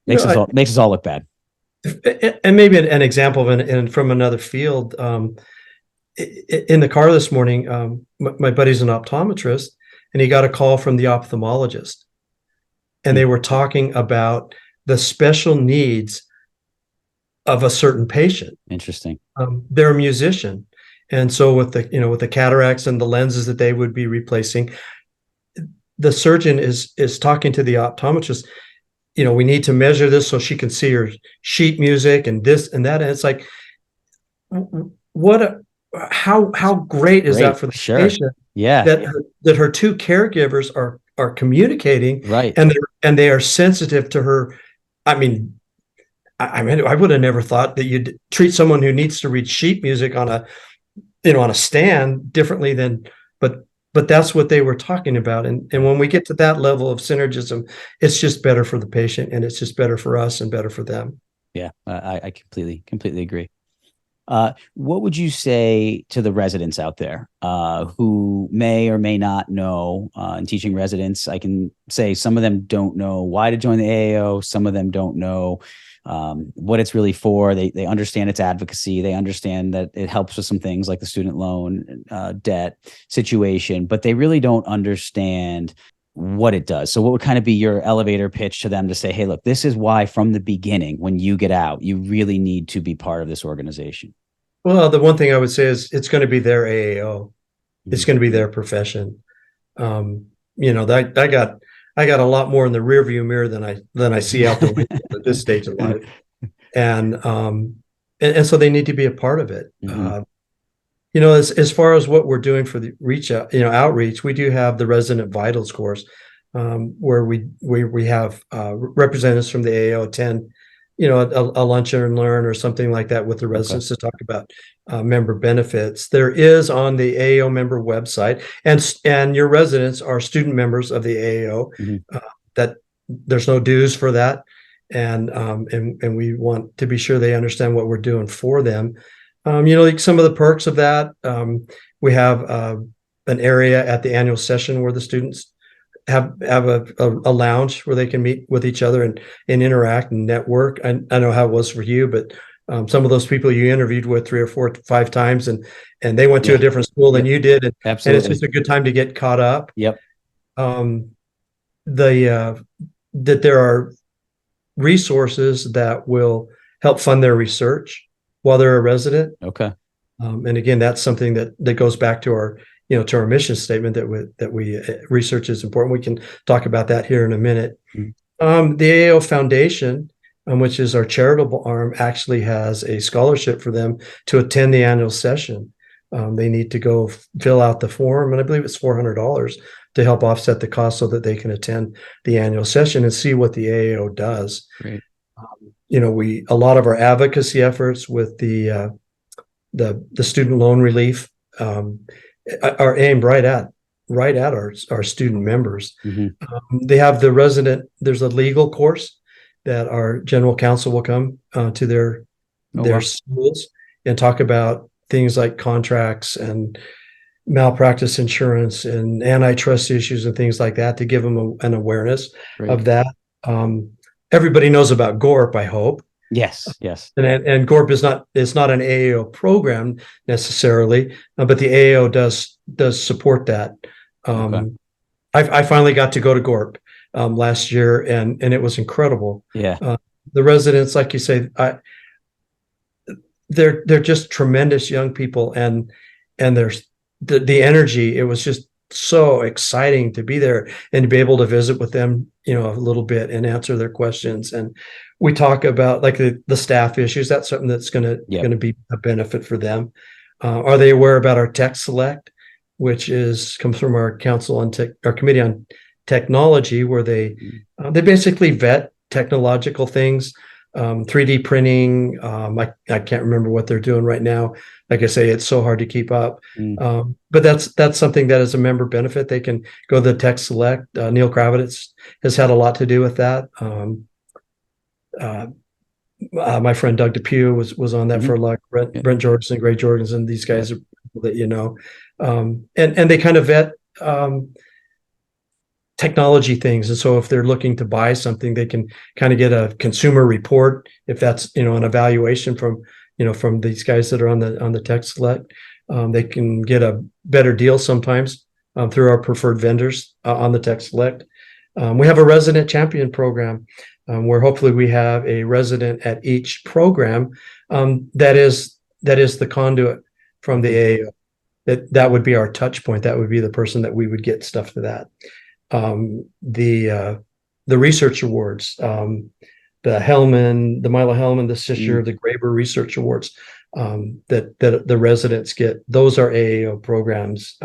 makes us all look bad. And maybe an example and from another field, in the car this morning, my buddy's an optometrist, and he got a call from the ophthalmologist, and they were talking about the special needs of a certain patient. Interesting. They're a musician, and so with the cataracts and the lenses that they would be replacing, the surgeon is talking to the optometrist. We need to measure this so she can see her sheet music and this and that. And it's like, how great is that for the patient? Yeah, that her two caregivers are communicating, right, and they are sensitive to her. I mean, I would have never thought that you'd treat someone who needs to read sheet music on a stand differently than, but that's what they were talking about. And when we get to that level of synergism, it's just better for the patient, and it's just better for us and better for them. Yeah, I completely agree. What would you say to the residents out there who may or may not know, in teaching residents, I can say some of them don't know why to join the AAO. Some of them don't know what it's really for. They understand its advocacy. They understand that it helps with some things like the student loan debt situation, but they really don't understand what it does. So what would kind of be your elevator pitch to them to say, hey, look, this is why from the beginning, when you get out, you really need to be part of this organization? Well, the one thing I would say is it's going to be their AAO. It's going to be their profession. That I got a lot more in the rearview mirror than I see out the window at this stage of life. And so they need to be a part of it. As far as what we're doing for the outreach, we do have the Resident Vitals course, where we have representatives from the AAO attend, a lunch and learn or something like that with the residents to talk about member benefits. There is on the AAO member website, and your residents are student members of the AAO. That there's no dues for that, and we want to be sure they understand what we're doing for them. Like some of the perks of that, we have an area at the annual session where the students have a lounge where they can meet with each other and interact and network. I know how it was for you, but some of those people you interviewed with 3 or 4 or 5 times, and they went to a different school than you did, and it's just a good time to get caught up. Yep. That there are resources that will help fund their research while they're a resident. Okay. And again, that's something that goes back to our mission statement that we research is important. We can talk about that here in a minute. The AAO Foundation, which is our charitable arm, actually has a scholarship for them to attend the annual session. They need to go fill out the form, and I believe it's $400 to help offset the cost so that they can attend the annual session and see what the AAO does. Great. A lot of our advocacy efforts with the student loan relief are aimed right at our student members. They have there's a legal course that our general counsel will come to their schools and talk about things like contracts and malpractice insurance and antitrust issues and things like that, to give them an awareness of that. everybody knows about GORP, I hope. Yes. And GORP is not an AAO program necessarily, but the AAO does support that. Okay. I finally got to go to GORP last year, and it was incredible. Yeah. The residents, like you say, they're just tremendous young people, and there's the energy. It was just so exciting to be there and to be able to visit with them, a little bit and answer their questions. And we talk about like the staff issues. That's something that's going to be a benefit for them. Are they aware about our Tech Select, which comes from our our committee on technology, where they basically vet technological things. 3D printing. I can't remember what they're doing right now. Like I say, it's so hard to keep up. But that's something that is a member benefit. They can go to the Tech Select. Neil Kravitz has had a lot to do with that. My friend Doug Depew was on that for a lot. Brent Jorgensen, Gray Jorgensen. These guys are people that and they kind of vet technology things. And so if they're looking to buy something, they can kind of get a consumer report. If that's, an evaluation from these guys that are on the Tech Select, they can get a better deal sometimes through our preferred vendors on the Tech Select. We have a resident champion program where hopefully we have a resident at each program that is the conduit from the AAO. That would be our touch point. That would be the person that we would get stuff to that. The research awards, the Milo Hellman this year, the Graber Research Awards that the residents get. Those are AAO programs.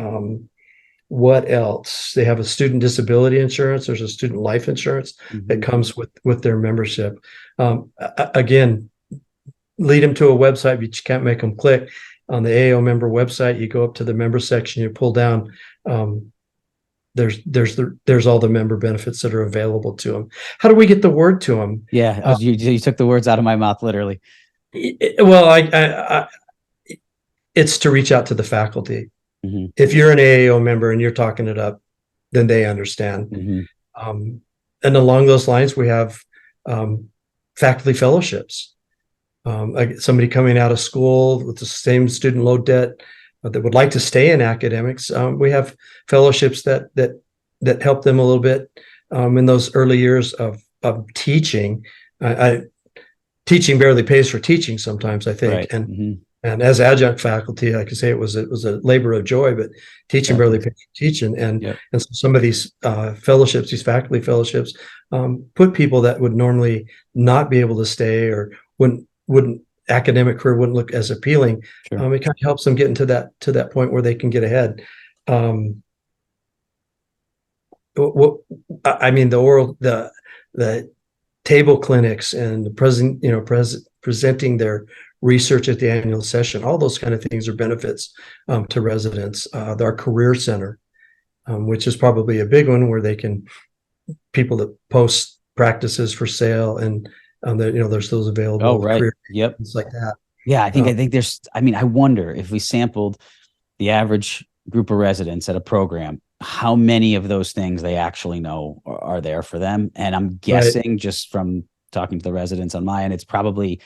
What else? They have a student disability insurance. There's a student life insurance that comes with their membership. Again, lead them to a website, but you can't make them click. On the AAO member website, you go up to the member section, you pull down. There's all the member benefits that are available to them. How do we get the word to them? Yeah, you took the words out of my mouth, literally. Well, it's to reach out to the faculty. If you're an AAO member and you're talking it up, then they understand. And along those lines, we have faculty fellowships. Somebody coming out of school with the same student loan debt that would like to stay in academics. We have fellowships that help them a little bit in those early years of teaching. Teaching barely pays for teaching sometimes, I think. Right. And as adjunct faculty, like I say, it was a labor of joy, but teaching barely pays for teaching. And so some of these fellowships, these faculty fellowships, put people that would normally not be able to stay or wouldn't academic career wouldn't look as appealing. It kind of helps them get into that point where they can get ahead. The table clinics and the presenting their research at the annual session, all those kind of things are benefits to residents. Our career center, which is probably a big one, where people that post practices for sale and there's those available. Oh, right. Things like that. Yeah, I think there's. I wonder if we sampled the average group of residents at a program, how many of those things they actually know are there for them. And I'm guessing just from talking to the residents on my end, it's probably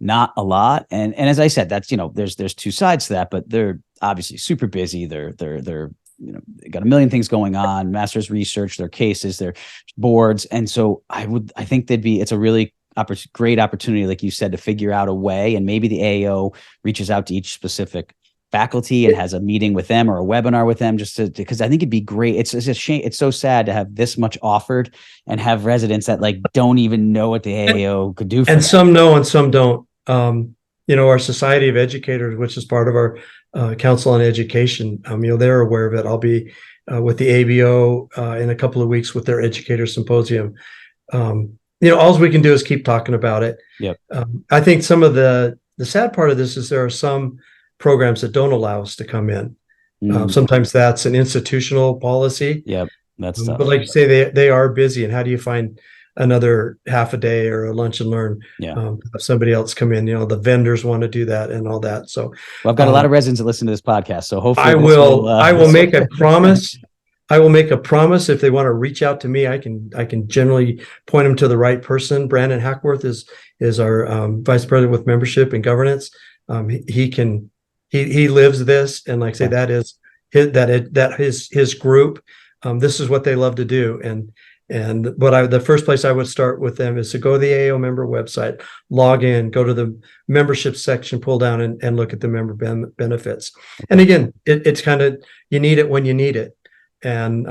not a lot. And as I said, that's, there's two sides to that, but they're obviously super busy. They're they got a million things going on, master's research, their cases, their boards. And so I think it's a really great opportunity, like you said, to figure out a way, and maybe the AAO reaches out to each specific faculty and has a meeting with them or a webinar with them, because I think it'd be great. It's a shame. It's so sad to have this much offered and have residents that don't even know what the AAO could do for them. Some know and some don't. Our Society of Educators, which is part of our Council on Education, they're aware of it. I'll be with the ABO in a couple of weeks with their educator symposium. All we can do is keep talking about it. Yep. I think some of the sad part of this is there are some programs that don't allow us to come in. Sometimes that's an institutional policy. Yep, that's tough. But like you say, they are busy. And how do you find another half a day or a lunch and learn? Have somebody else come in. The vendors want to do that and all that. So I've got a lot of residents that listen to this podcast. So hopefully I will make a promise I will make a promise if they want to reach out to me. I can generally point them to the right person. Brandon Hackworth is our vice president with membership and governance. He lives this, and like I say, that is his group. This is what they love to do, but the first place I would start with them is to go to the AAO member website, log in, go to the membership section, pull down and look at the member benefits. And again, it's kind of, you need it when you need it. And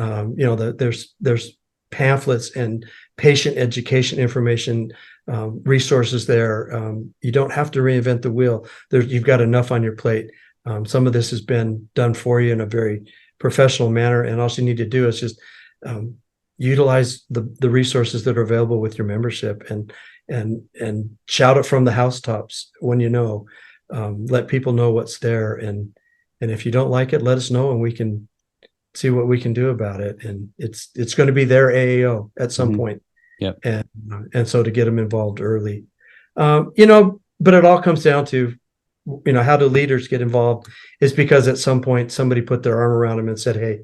there's pamphlets and patient education information, resources there. You don't have to reinvent the wheel. You've got enough on your plate. Some of this has been done for you in a very professional manner, and all you need to do is just utilize the resources that are available with your membership, and shout it from the housetops when you know. Let people know what's there, and if you don't like it, let us know, and we can see what we can do about it. And it's going to be their AAO at some point. Yep. And so to get them involved early, but it all comes down to, how do leaders get involved? Is because at some point somebody put their arm around them and said, "Hey,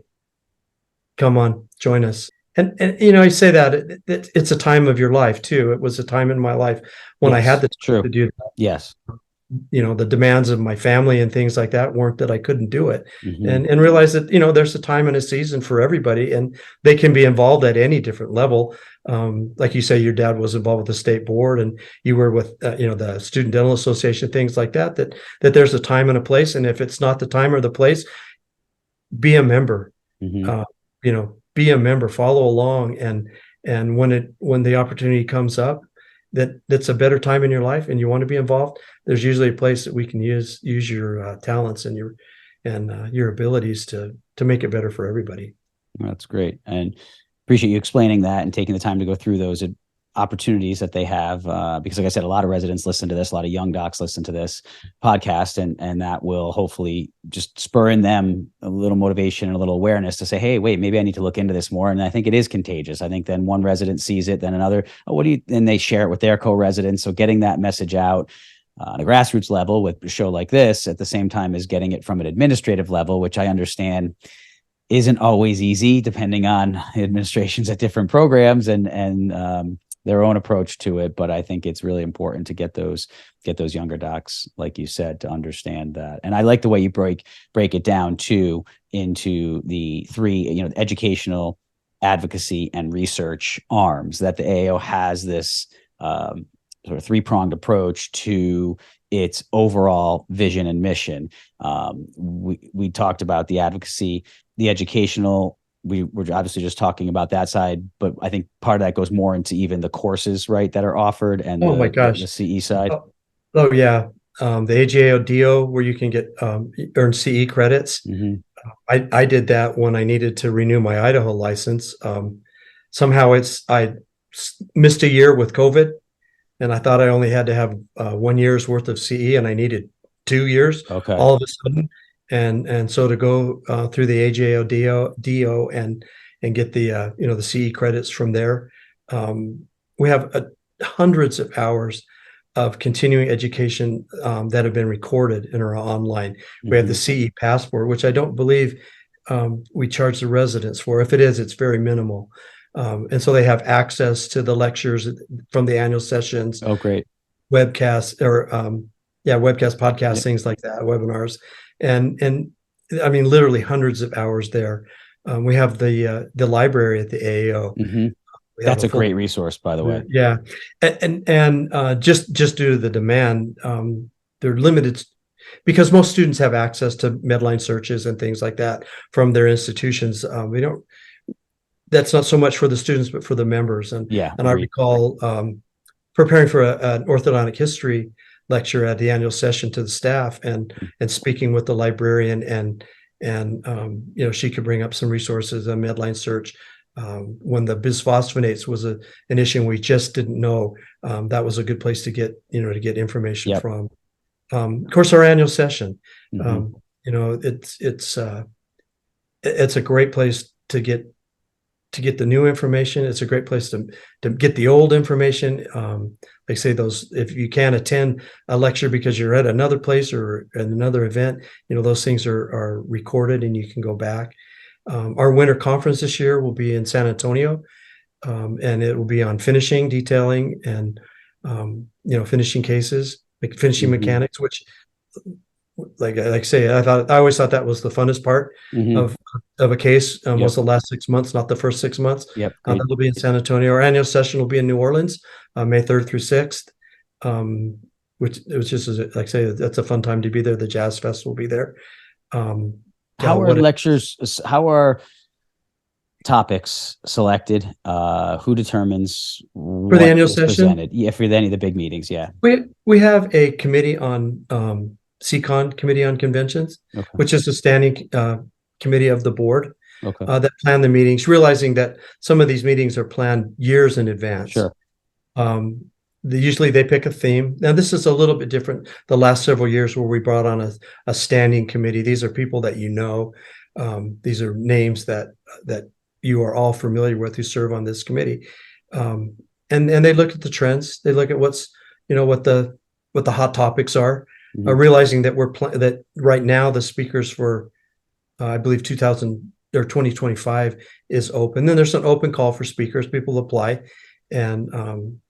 come on, join us." And I say that it's a time of your life too. It was a time in my life when I had the time to do that. Yes. The demands of my family and things like that weren't that I couldn't do it, Mm-hmm. and realize that, there's a time and a season for everybody, and they can be involved at any different level. Like you say, your dad was involved with the state board, and you were with, the Student Dental Association, things like that, that there's a time and a place. And if it's not the time or the place, be a member. Mm-hmm. Be a member, follow along. And when the opportunity comes up, that's a better time in your life and you want to be involved, there's usually a place that we can use your talents and your abilities to make it better for everybody. That's great. And appreciate you explaining that and taking the time to go through those opportunities that they have. Because like I said, a lot of residents listen to this, a lot of young docs listen to this podcast, and that will hopefully just spur in them a little motivation and a little awareness to say, hey, wait, maybe I need to look into this more. And I think it is contagious. I think then one resident sees it, then another, and they share it with their co-residents. So getting that message out on a grassroots level with a show like this, at the same time as getting it from an administrative level, which I understand isn't always easy depending on administrations at different programs and their own approach to it. But I think it's really important to get those younger docs, like you said, to understand that. And I like the way you break it down too into the three, educational, advocacy, and research arms, that the AAO has this sort of three-pronged approach to its overall vision and mission. We talked about the advocacy, the educational. We were obviously just talking about that side, but I think part of that goes more into even the courses, right, that are offered, and the CE side. Oh yeah. The AAO DO, where you can get earn CE credits. Mm-hmm. I did that when I needed to renew my Idaho license. Somehow I missed a year with COVID, and I thought I only had to have 1 year's worth of CE, and I needed 2 years. Okay. All of a sudden. And so to go through the AAO DO and get the the CE credits from there, we have hundreds of hours of continuing education that have been recorded and are online. Mm-hmm. We have the CE passport, which I don't believe we charge the residents for. If it is, it's very minimal. And so they have access to the lectures from the annual sessions. Oh, great. Webcasts or webcast podcasts, yep. Things like that, webinars. And I mean, literally hundreds of hours there. We have the library at the AAO. Mm-hmm. That's a great resource, by the way. Yeah, and just due to the demand, they're limited because most students have access to Medline searches and things like that from their institutions. We don't. That's not so much for the students, but for the members. And I recall preparing for an orthodontic history lecture at the annual session to the staff, and speaking with the librarian, and she could bring up some resources, a Medline search. When the bisphosphonates was an issue and we just didn't know, that was a good place to get information from. Of course, our annual session, it's a great place to get the new information. It's a great place to get the old information. They say if you can't attend a lecture because you're at another place or at another event, those things are recorded and you can go back. Our winter conference this year will be in San Antonio, and it will be on finishing, detailing, and finishing cases, like finishing mechanics, which, like I say, I always thought that was the funnest part of a case, was the last 6 months, not the first 6 months. Yep. That'll be in San Antonio. Our annual session will be in New Orleans, May 3rd through 6th. Which it was just, like I say, that's a fun time to be there. The Jazz Fest will be there. How are lectures? How are topics selected? Who determines for the annual session? Presented? Yeah, for any of the big meetings. Yeah, we have a committee on CCON, Committee on Conventions, which is a standing committee of the board that plan the meetings, realizing that some of these meetings are planned years in advance. Sure. Usually they pick a theme. Now, this is a little bit different the last several years where we brought on a standing committee. These are people that you know. These are names that you are all familiar with who serve on this committee. And they look at the trends. They look at what the hot topics are, realizing that that right now the speakers for I believe 2025 is open. Then there's an open call for speakers. People apply, and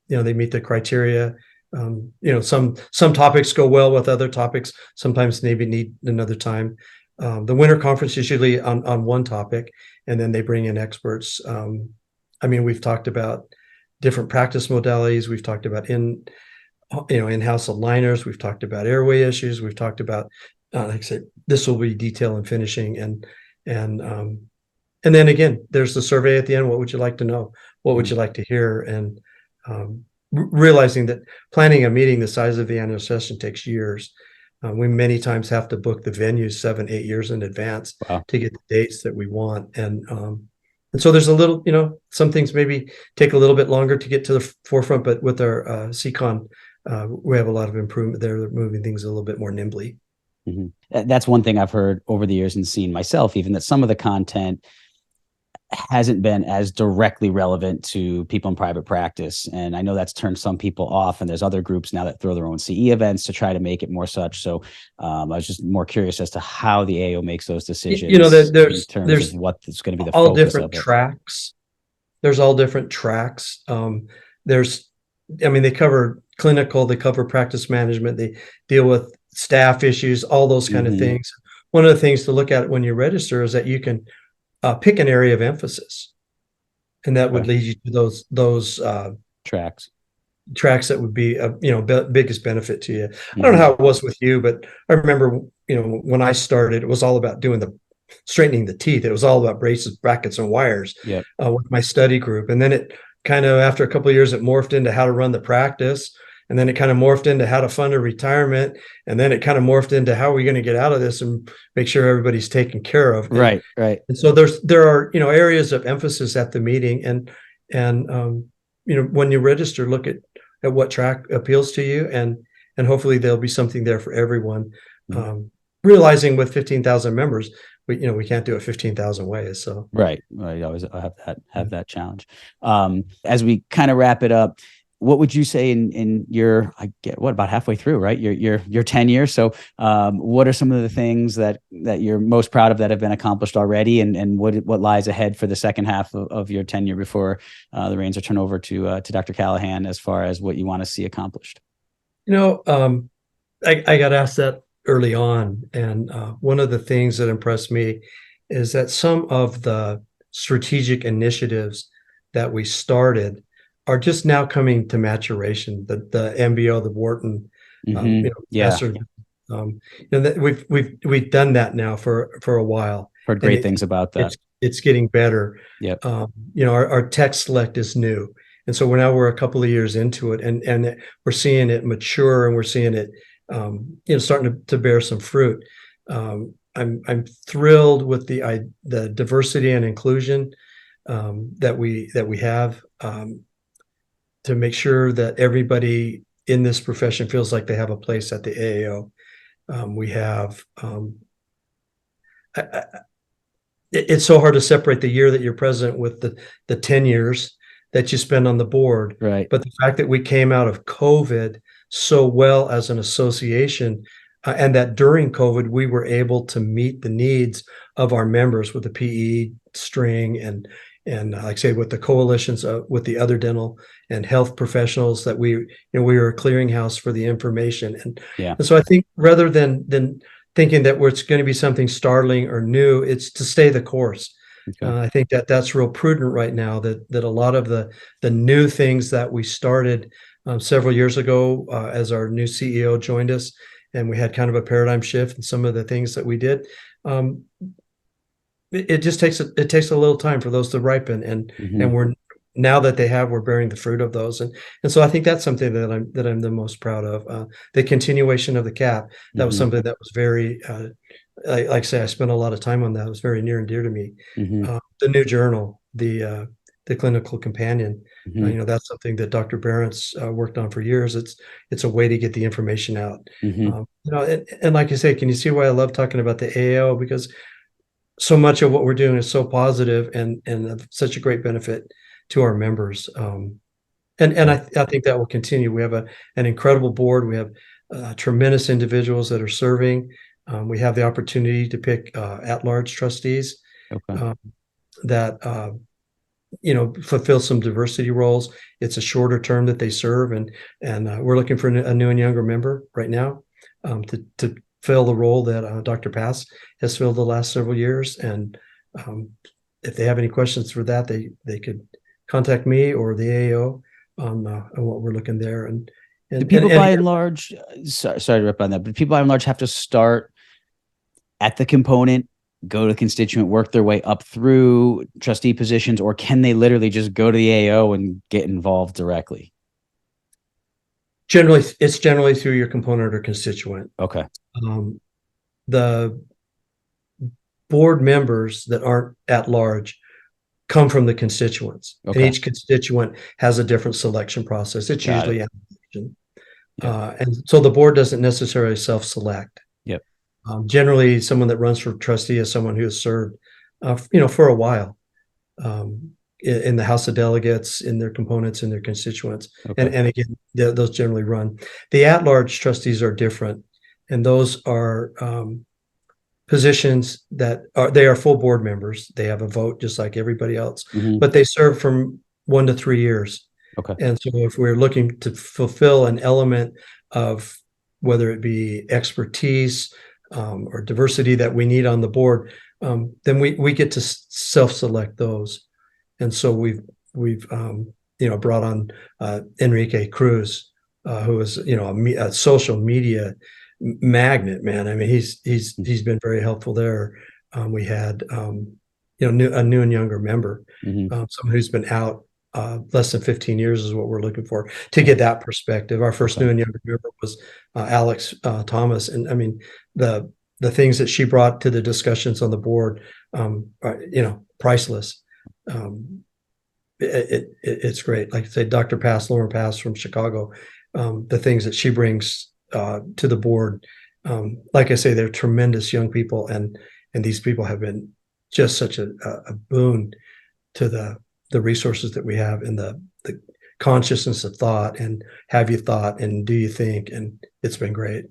they meet the criteria. Some topics go well with other topics. Sometimes maybe need another time. The winter conference is usually on one topic, and then they bring in experts. We've talked about different practice modalities. We've talked about in-house aligners. We've talked about airway issues. We've talked about, like I said, this will be detail and finishing, and then again, there's the survey at the end. What would you like to know? What would you like to hear? And realizing that planning a meeting the size of the annual session takes years. We many times have to book the venues 7-8 years in advance to get the dates that we want. And so there's a little, some things maybe take a little bit longer to get to the forefront, but with our CCON, we have a lot of improvement there. They're moving things a little bit more nimbly. That's one thing I've heard over the years and seen myself, even, that some of the content hasn't been as directly relevant to people in private practice. And I know that's turned some people off, and there's other groups now that throw their own CE events to try to make it more such. So I was just more curious as to how the AAO makes those decisions. There's of what's going to be the all focus different of it. tracks. There's all different tracks. They cover clinical, they cover practice management, they deal with staff issues, all those kind of things. One of the things to look at when you register is that you can pick an area of emphasis, and that would lead you to those tracks that would be biggest benefit to you. I don't know how it was with you, but I remember when I started, it was all about straightening the teeth. It was all about braces, brackets, and wires with my study group, and then it kind of, after a couple of years, it morphed into how to run the practice. And then it kind of morphed into how to fund a retirement. And then it kind of morphed into how are we going to get out of this and make sure everybody's taken care of. Right. And so there are, areas of emphasis at the meeting. And when you register, look at what track appeals to you. And hopefully there'll be something there for everyone. Realizing with 15,000 members, we can't do it 15,000 ways. So. Right. I always have that challenge. As we kind of wrap it up, what would you say in your, about halfway through, right? Your tenure. So what are some of the things that you're most proud of that have been accomplished already, and what lies ahead for the second half of your tenure before the reins are turned over to Dr. Callahan, as far as what you want to see accomplished? I got asked that early on, and one of the things that impressed me is that some of the strategic initiatives that we started are just now coming to maturation. The MBO, the Wharton, we've done that now for a while. Heard great things about that. It's getting better. Yep. Our tech select is new, and so we're a couple of years into it, and we're seeing it mature, and we're seeing it starting to bear some fruit. I'm thrilled with the diversity and inclusion that we have. To make sure that everybody in this profession feels like they have a place at the AAO. We have, it's so hard to separate the year that you're president with the 10 years that you spend on the board. Right. But the fact that we came out of COVID so well as an association, and that during COVID, we were able to meet the needs of our members with the PE string and like I say, with the coalitions, with the other dental and health professionals that we were a clearinghouse for the information. Yeah. And so I think rather than thinking that it's going to be something startling or new, it's to stay the course. Okay. I think that that's real prudent right now, that a lot of the new things that we started several years ago as our new CEO joined us, and we had kind of a paradigm shift in some of the things that we did. It just takes a little time for those to ripen, and we're now that we're bearing the fruit of those, and so I think that's something that I'm the most proud of. The continuation of the cap, that was something that was very like I say, I spent a lot of time on that. It was very near and dear to me. The new journal, the clinical companion, that's something that Dr. Barrett's worked on for years. It's a way to get the information out. And like I say, can you see why I love talking about the AAO? Because so much of what we're doing is so positive and of such a great benefit to our members. And I think that will continue. We have an incredible board. We have tremendous individuals that are serving. We have the opportunity to pick at-large trustees that fulfill some diversity roles. It's a shorter term that they serve, and we're looking for a new and younger member right now to fill the role that Dr. Pass has filled the last several years. And if they have any questions for that, they could contact me or the AAO on what we're looking there. And do people by and large, sorry to rip on that, but people by and large have to start at the component, go to constituent, work their way up through trustee positions, or can they literally just go to the AAO and get involved directly? It's generally through your component or constituent. Okay. The board members that aren't at large come from the constituents. Okay. And each constituent has a different selection process. It's usually application. And so the board doesn't necessarily self-select. Yep. Generally, someone that runs for trustee is someone who has served, for a while in the House of Delegates, in their components, in their constituents. Okay. And again, those generally run. The at-large trustees are different. And those are positions that they are full board members. They have a vote just like everybody else, but they serve from 1 to 3 years. Okay. And so if we're looking to fulfill an element of whether it be expertise or diversity that we need on the board, then we get to self-select those. And so we've brought on Enrique Cruz, who is a social media magnet, man. I mean, he's been very helpful there. We had a new and younger member, someone who's been out less than 15 years is what we're looking for to get that perspective. Our first new and younger member was Alex Thomas, and I mean the things that she brought to the discussions on the board are priceless. It's great. Like I say, Dr. Lauren Pass from Chicago, the things that she brings to the board. Like I say, they're tremendous young people, and these people have been just such a boon to the resources that we have, and the consciousness of thought, and have you thought, and do you think, and it's been great.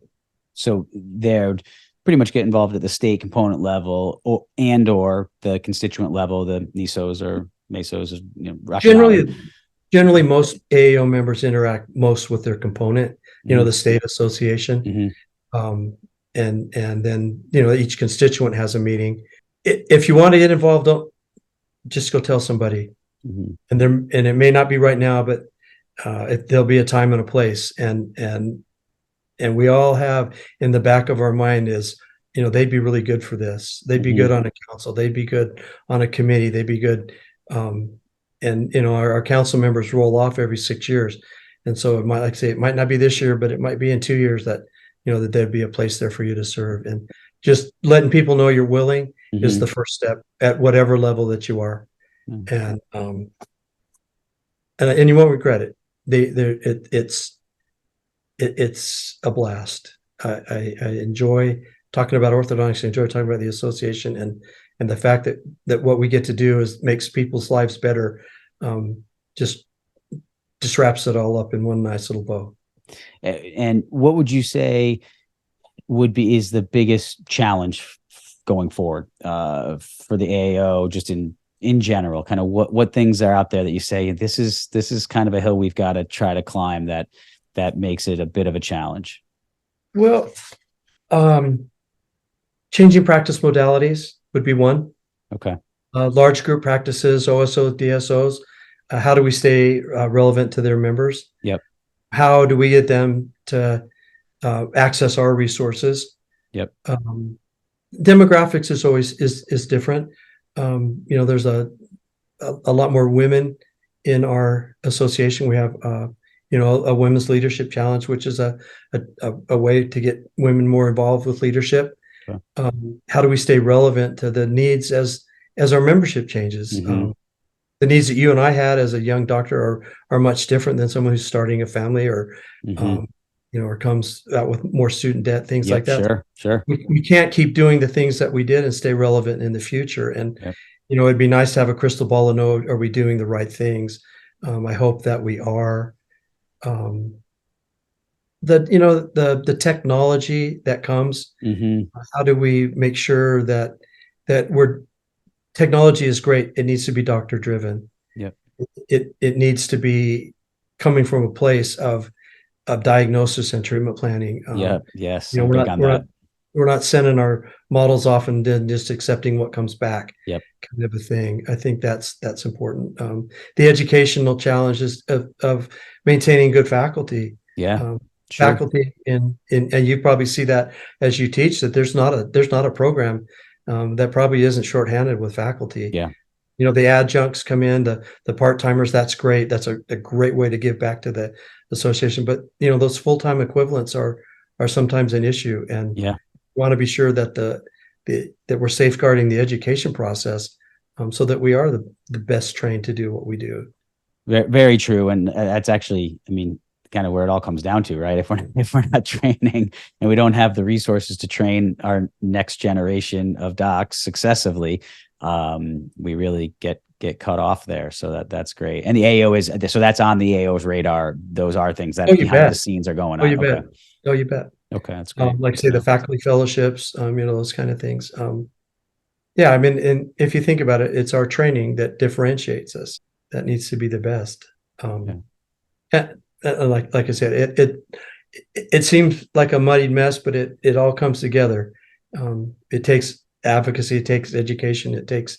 So they're pretty much get involved at the state component level or the constituent level, the NISOs or MESOs. Generally, most AAO members interact most with their component, the state association. And then, each constituent has a meeting. If you want to get involved, don't just go tell somebody. And it may not be right now, but there'll be a time and a place. And we all have in the back of our mind is, they'd be really good for this. They'd be good on a council. They'd be good on a committee. They'd be good. And our council members roll off every 6 years. And so it might, like I say, it might not be this year, but it might be in 2 years that, that there'd be a place there for you to serve. And just letting people know you're willing is the first step at whatever level that you are. And you won't regret it. It's a blast. I enjoy talking about orthodontics. I enjoy talking about the association, and the fact that what we get to do is makes people's lives better. Just wraps it all up in one nice little bow. And what would you say is the biggest challenge going forward for the AAO, just in general? Kind of what things are out there that you say this is kind of a hill we've got to try to climb that makes it a bit of a challenge? Well, changing practice modalities would be one. Okay. Large group practices, OSOs, DSOs. How do we stay relevant to their members? Yep. How do we get them to access our resources? Yep. Demographics is always is different. There's a lot more women in our association. We have a women's leadership challenge, which is a way to get women more involved with leadership. Okay. How do we stay relevant to the needs as our membership changes? Mm-hmm. The needs that you and I had as a young doctor are much different than someone who's starting a family or mm-hmm. Or comes out with more student debt, things like that. Sure. We can't keep doing the things that we did and stay relevant in the future. And, it'd be nice to have a crystal ball and know, are we doing the right things? I hope that we are. The technology that comes, mm-hmm. How do we make sure that technology is great. It needs to be doctor driven. Yep. It needs to be coming from a place of diagnosis and treatment planning. Yes. We're not sending our models off and then just accepting what comes back. Yep. Kind of a thing. I think that's important. The educational challenges of maintaining good faculty. Yeah. Sure. Faculty and you probably see that as you teach, that there's not a program that probably isn't shorthanded with faculty. Yeah. The adjuncts come in, the part-timers, that's great. That's a great way to give back to the association. But, those full-time equivalents are sometimes an issue. And we want to be sure that that we're safeguarding the education process so that we are the best trained to do what we do. Very, very true. And that's actually, kind of where it all comes down to, right? If we're not training and we don't have the resources to train our next generation of docs successively, we really get cut off there. So that's great. And the AAO so that's on the AAO's radar. Those are things that behind the scenes are going on. You bet. Oh, you bet. Okay, that's great. Like say the faculty fellowships, those kind of things. And if you think about it, it's our training that differentiates us. That needs to be the best. Like I said, it seems like a muddied mess, but it all comes together. It takes advocacy, it takes education, it takes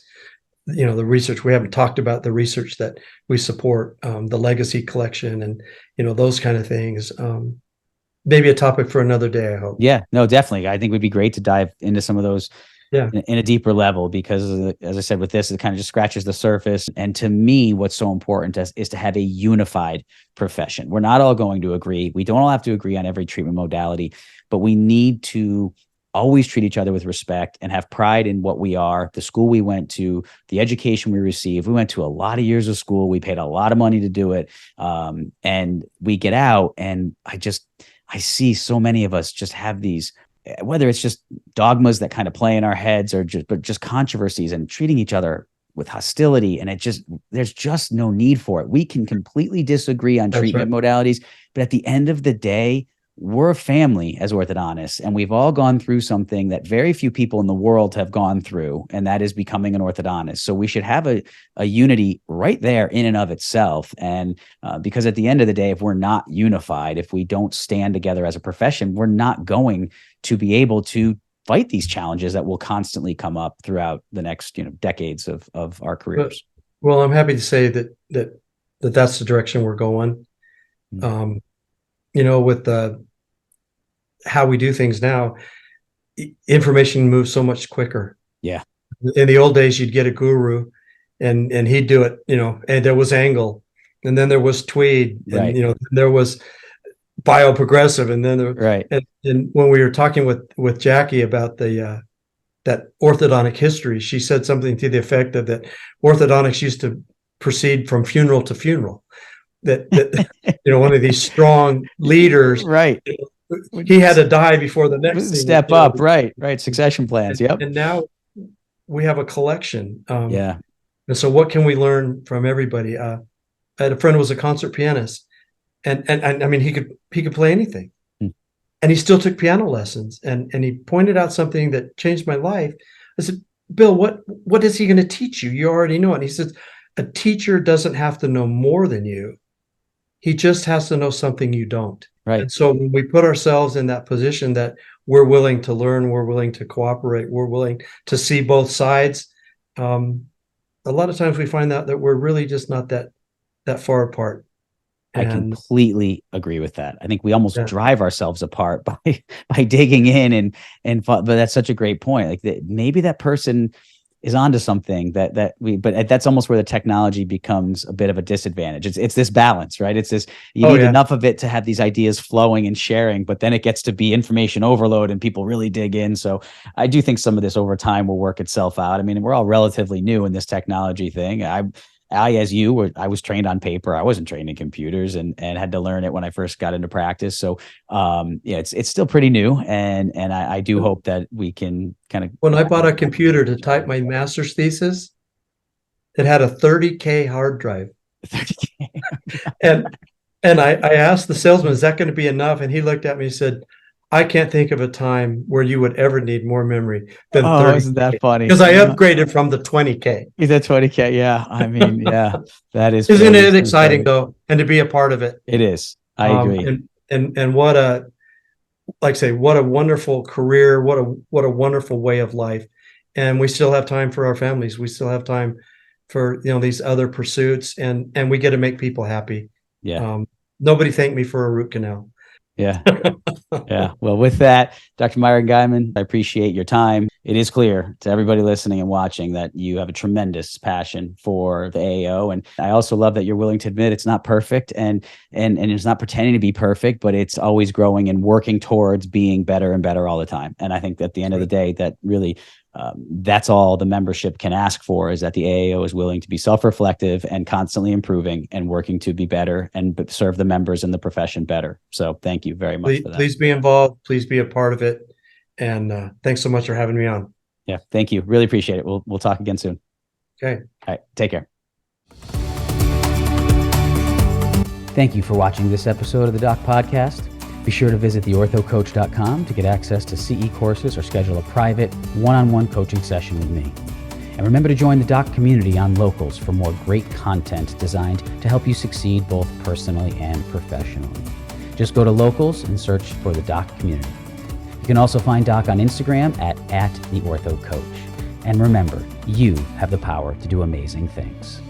the research. We haven't talked about the research that we support, the legacy collection, and those kind of things. Maybe a topic for another day, I hope. Yeah, no, definitely. I think it would be great to dive into some of those in a deeper level, because as I said, with this, it kind of just scratches the surface. And to me, what's so important is to have a unified profession. We're not all going to agree. We don't all have to agree on every treatment modality, but we need to always treat each other with respect and have pride in what we are, the school we went to, the education we received. We went to a lot of years of school. We paid a lot of money to do it. And we get out, and I see so many of us just have these, whether it's just dogmas that kind of play in our heads or just controversies and treating each other with hostility. And there's just no need for it. We can completely disagree on treatment modalities, but at the end of the day, we're a family as orthodontists, and we've all gone through something that very few people in the world have gone through, and that is becoming an orthodontist. So we should have a unity right there in and of itself. And because at the end of the day, if we're not unified, if we don't stand together as a profession, we're not going to be able to fight these challenges that will constantly come up throughout the next decades of our careers. Well, I'm happy to say that's the direction we're going. Mm-hmm. With how we do things now, information moves so much quicker. Yeah. In the old days, you'd get a guru and he'd do it, and there was Angle, and then there was Tweed, and, there was Bioprogressive. And then and when we were talking with Jackie about that orthodontic history, she said something to the effect of that orthodontics used to proceed from funeral to funeral. That one of these strong leaders, right? He had to die before the next step up, right? Succession plans, yep. And now we have a collection. And so, what can we learn from everybody? I had a friend who was a concert pianist, and I mean he could play anything, and he still took piano lessons. And he pointed out something that changed my life. I said, Bill, what is he going to teach you? You already know it. And he says, a teacher doesn't have to know more than you. He just has to know something you don't. Right. And so when we put ourselves in that position that we're willing to learn, we're willing to cooperate, we're willing to see both sides, a lot of times we find out that we're really just not that far apart. I completely agree with that. I think we almost drive ourselves apart by digging in but that's such a great point. Like maybe that person is onto something but that's almost where the technology becomes a bit of a disadvantage. It's this balance, right? It's this, you need enough of it to have these ideas flowing and sharing, but then it gets to be information overload and people really dig in. So I do think some of this over time will work itself out. I mean, we're all relatively new in this technology thing. I, as you, I was trained on paper. I wasn't trained in computers and had to learn it when I first got into practice. So, it's still pretty new. And I do hope that we can kind of. When I bought a computer to type my master's thesis, it had a 30K hard drive. 30K. and I asked the salesman, is that going to be enough? And he looked at me and said, I can't think of a time where you would ever need more memory than 30K. Isn't that funny? Because I upgraded from the 20K. Is that 20K? Yeah. I mean, yeah, that is. Isn't it exciting though? And to be a part of it. It is. I agree. And what a wonderful career. What a wonderful way of life. And we still have time for our families. We still have time for, these other pursuits, and we get to make people happy. Yeah. Nobody thanked me for a root canal. Yeah. Yeah. Well, with that, Dr. Myron Guymon, I appreciate your time. It is clear to everybody listening and watching that you have a tremendous passion for the AAO. And I also love that you're willing to admit it's not perfect and it's not pretending to be perfect, but it's always growing and working towards being better and better all the time. And I think that at the end of the day, that really that's all the membership can ask for, is that the AAO is willing to be self-reflective and constantly improving and working to be better and serve the members and the profession better. So thank you very much for that. Please be involved. Please be a part of it. And thanks so much for having me on. Yeah, thank you. Really appreciate it. We'll talk again soon. Okay. All right. Take care. Thank you for watching this episode of the Doc Podcast. Be sure to visit theorthocoach.com to get access to CE courses or schedule a private one-on-one coaching session with me. And remember to join the Doc community on Locals for more great content designed to help you succeed both personally and professionally. Just go to Locals and search for the Doc community. You can also find Doc on Instagram at @theorthocoach. And remember, you have the power to do amazing things.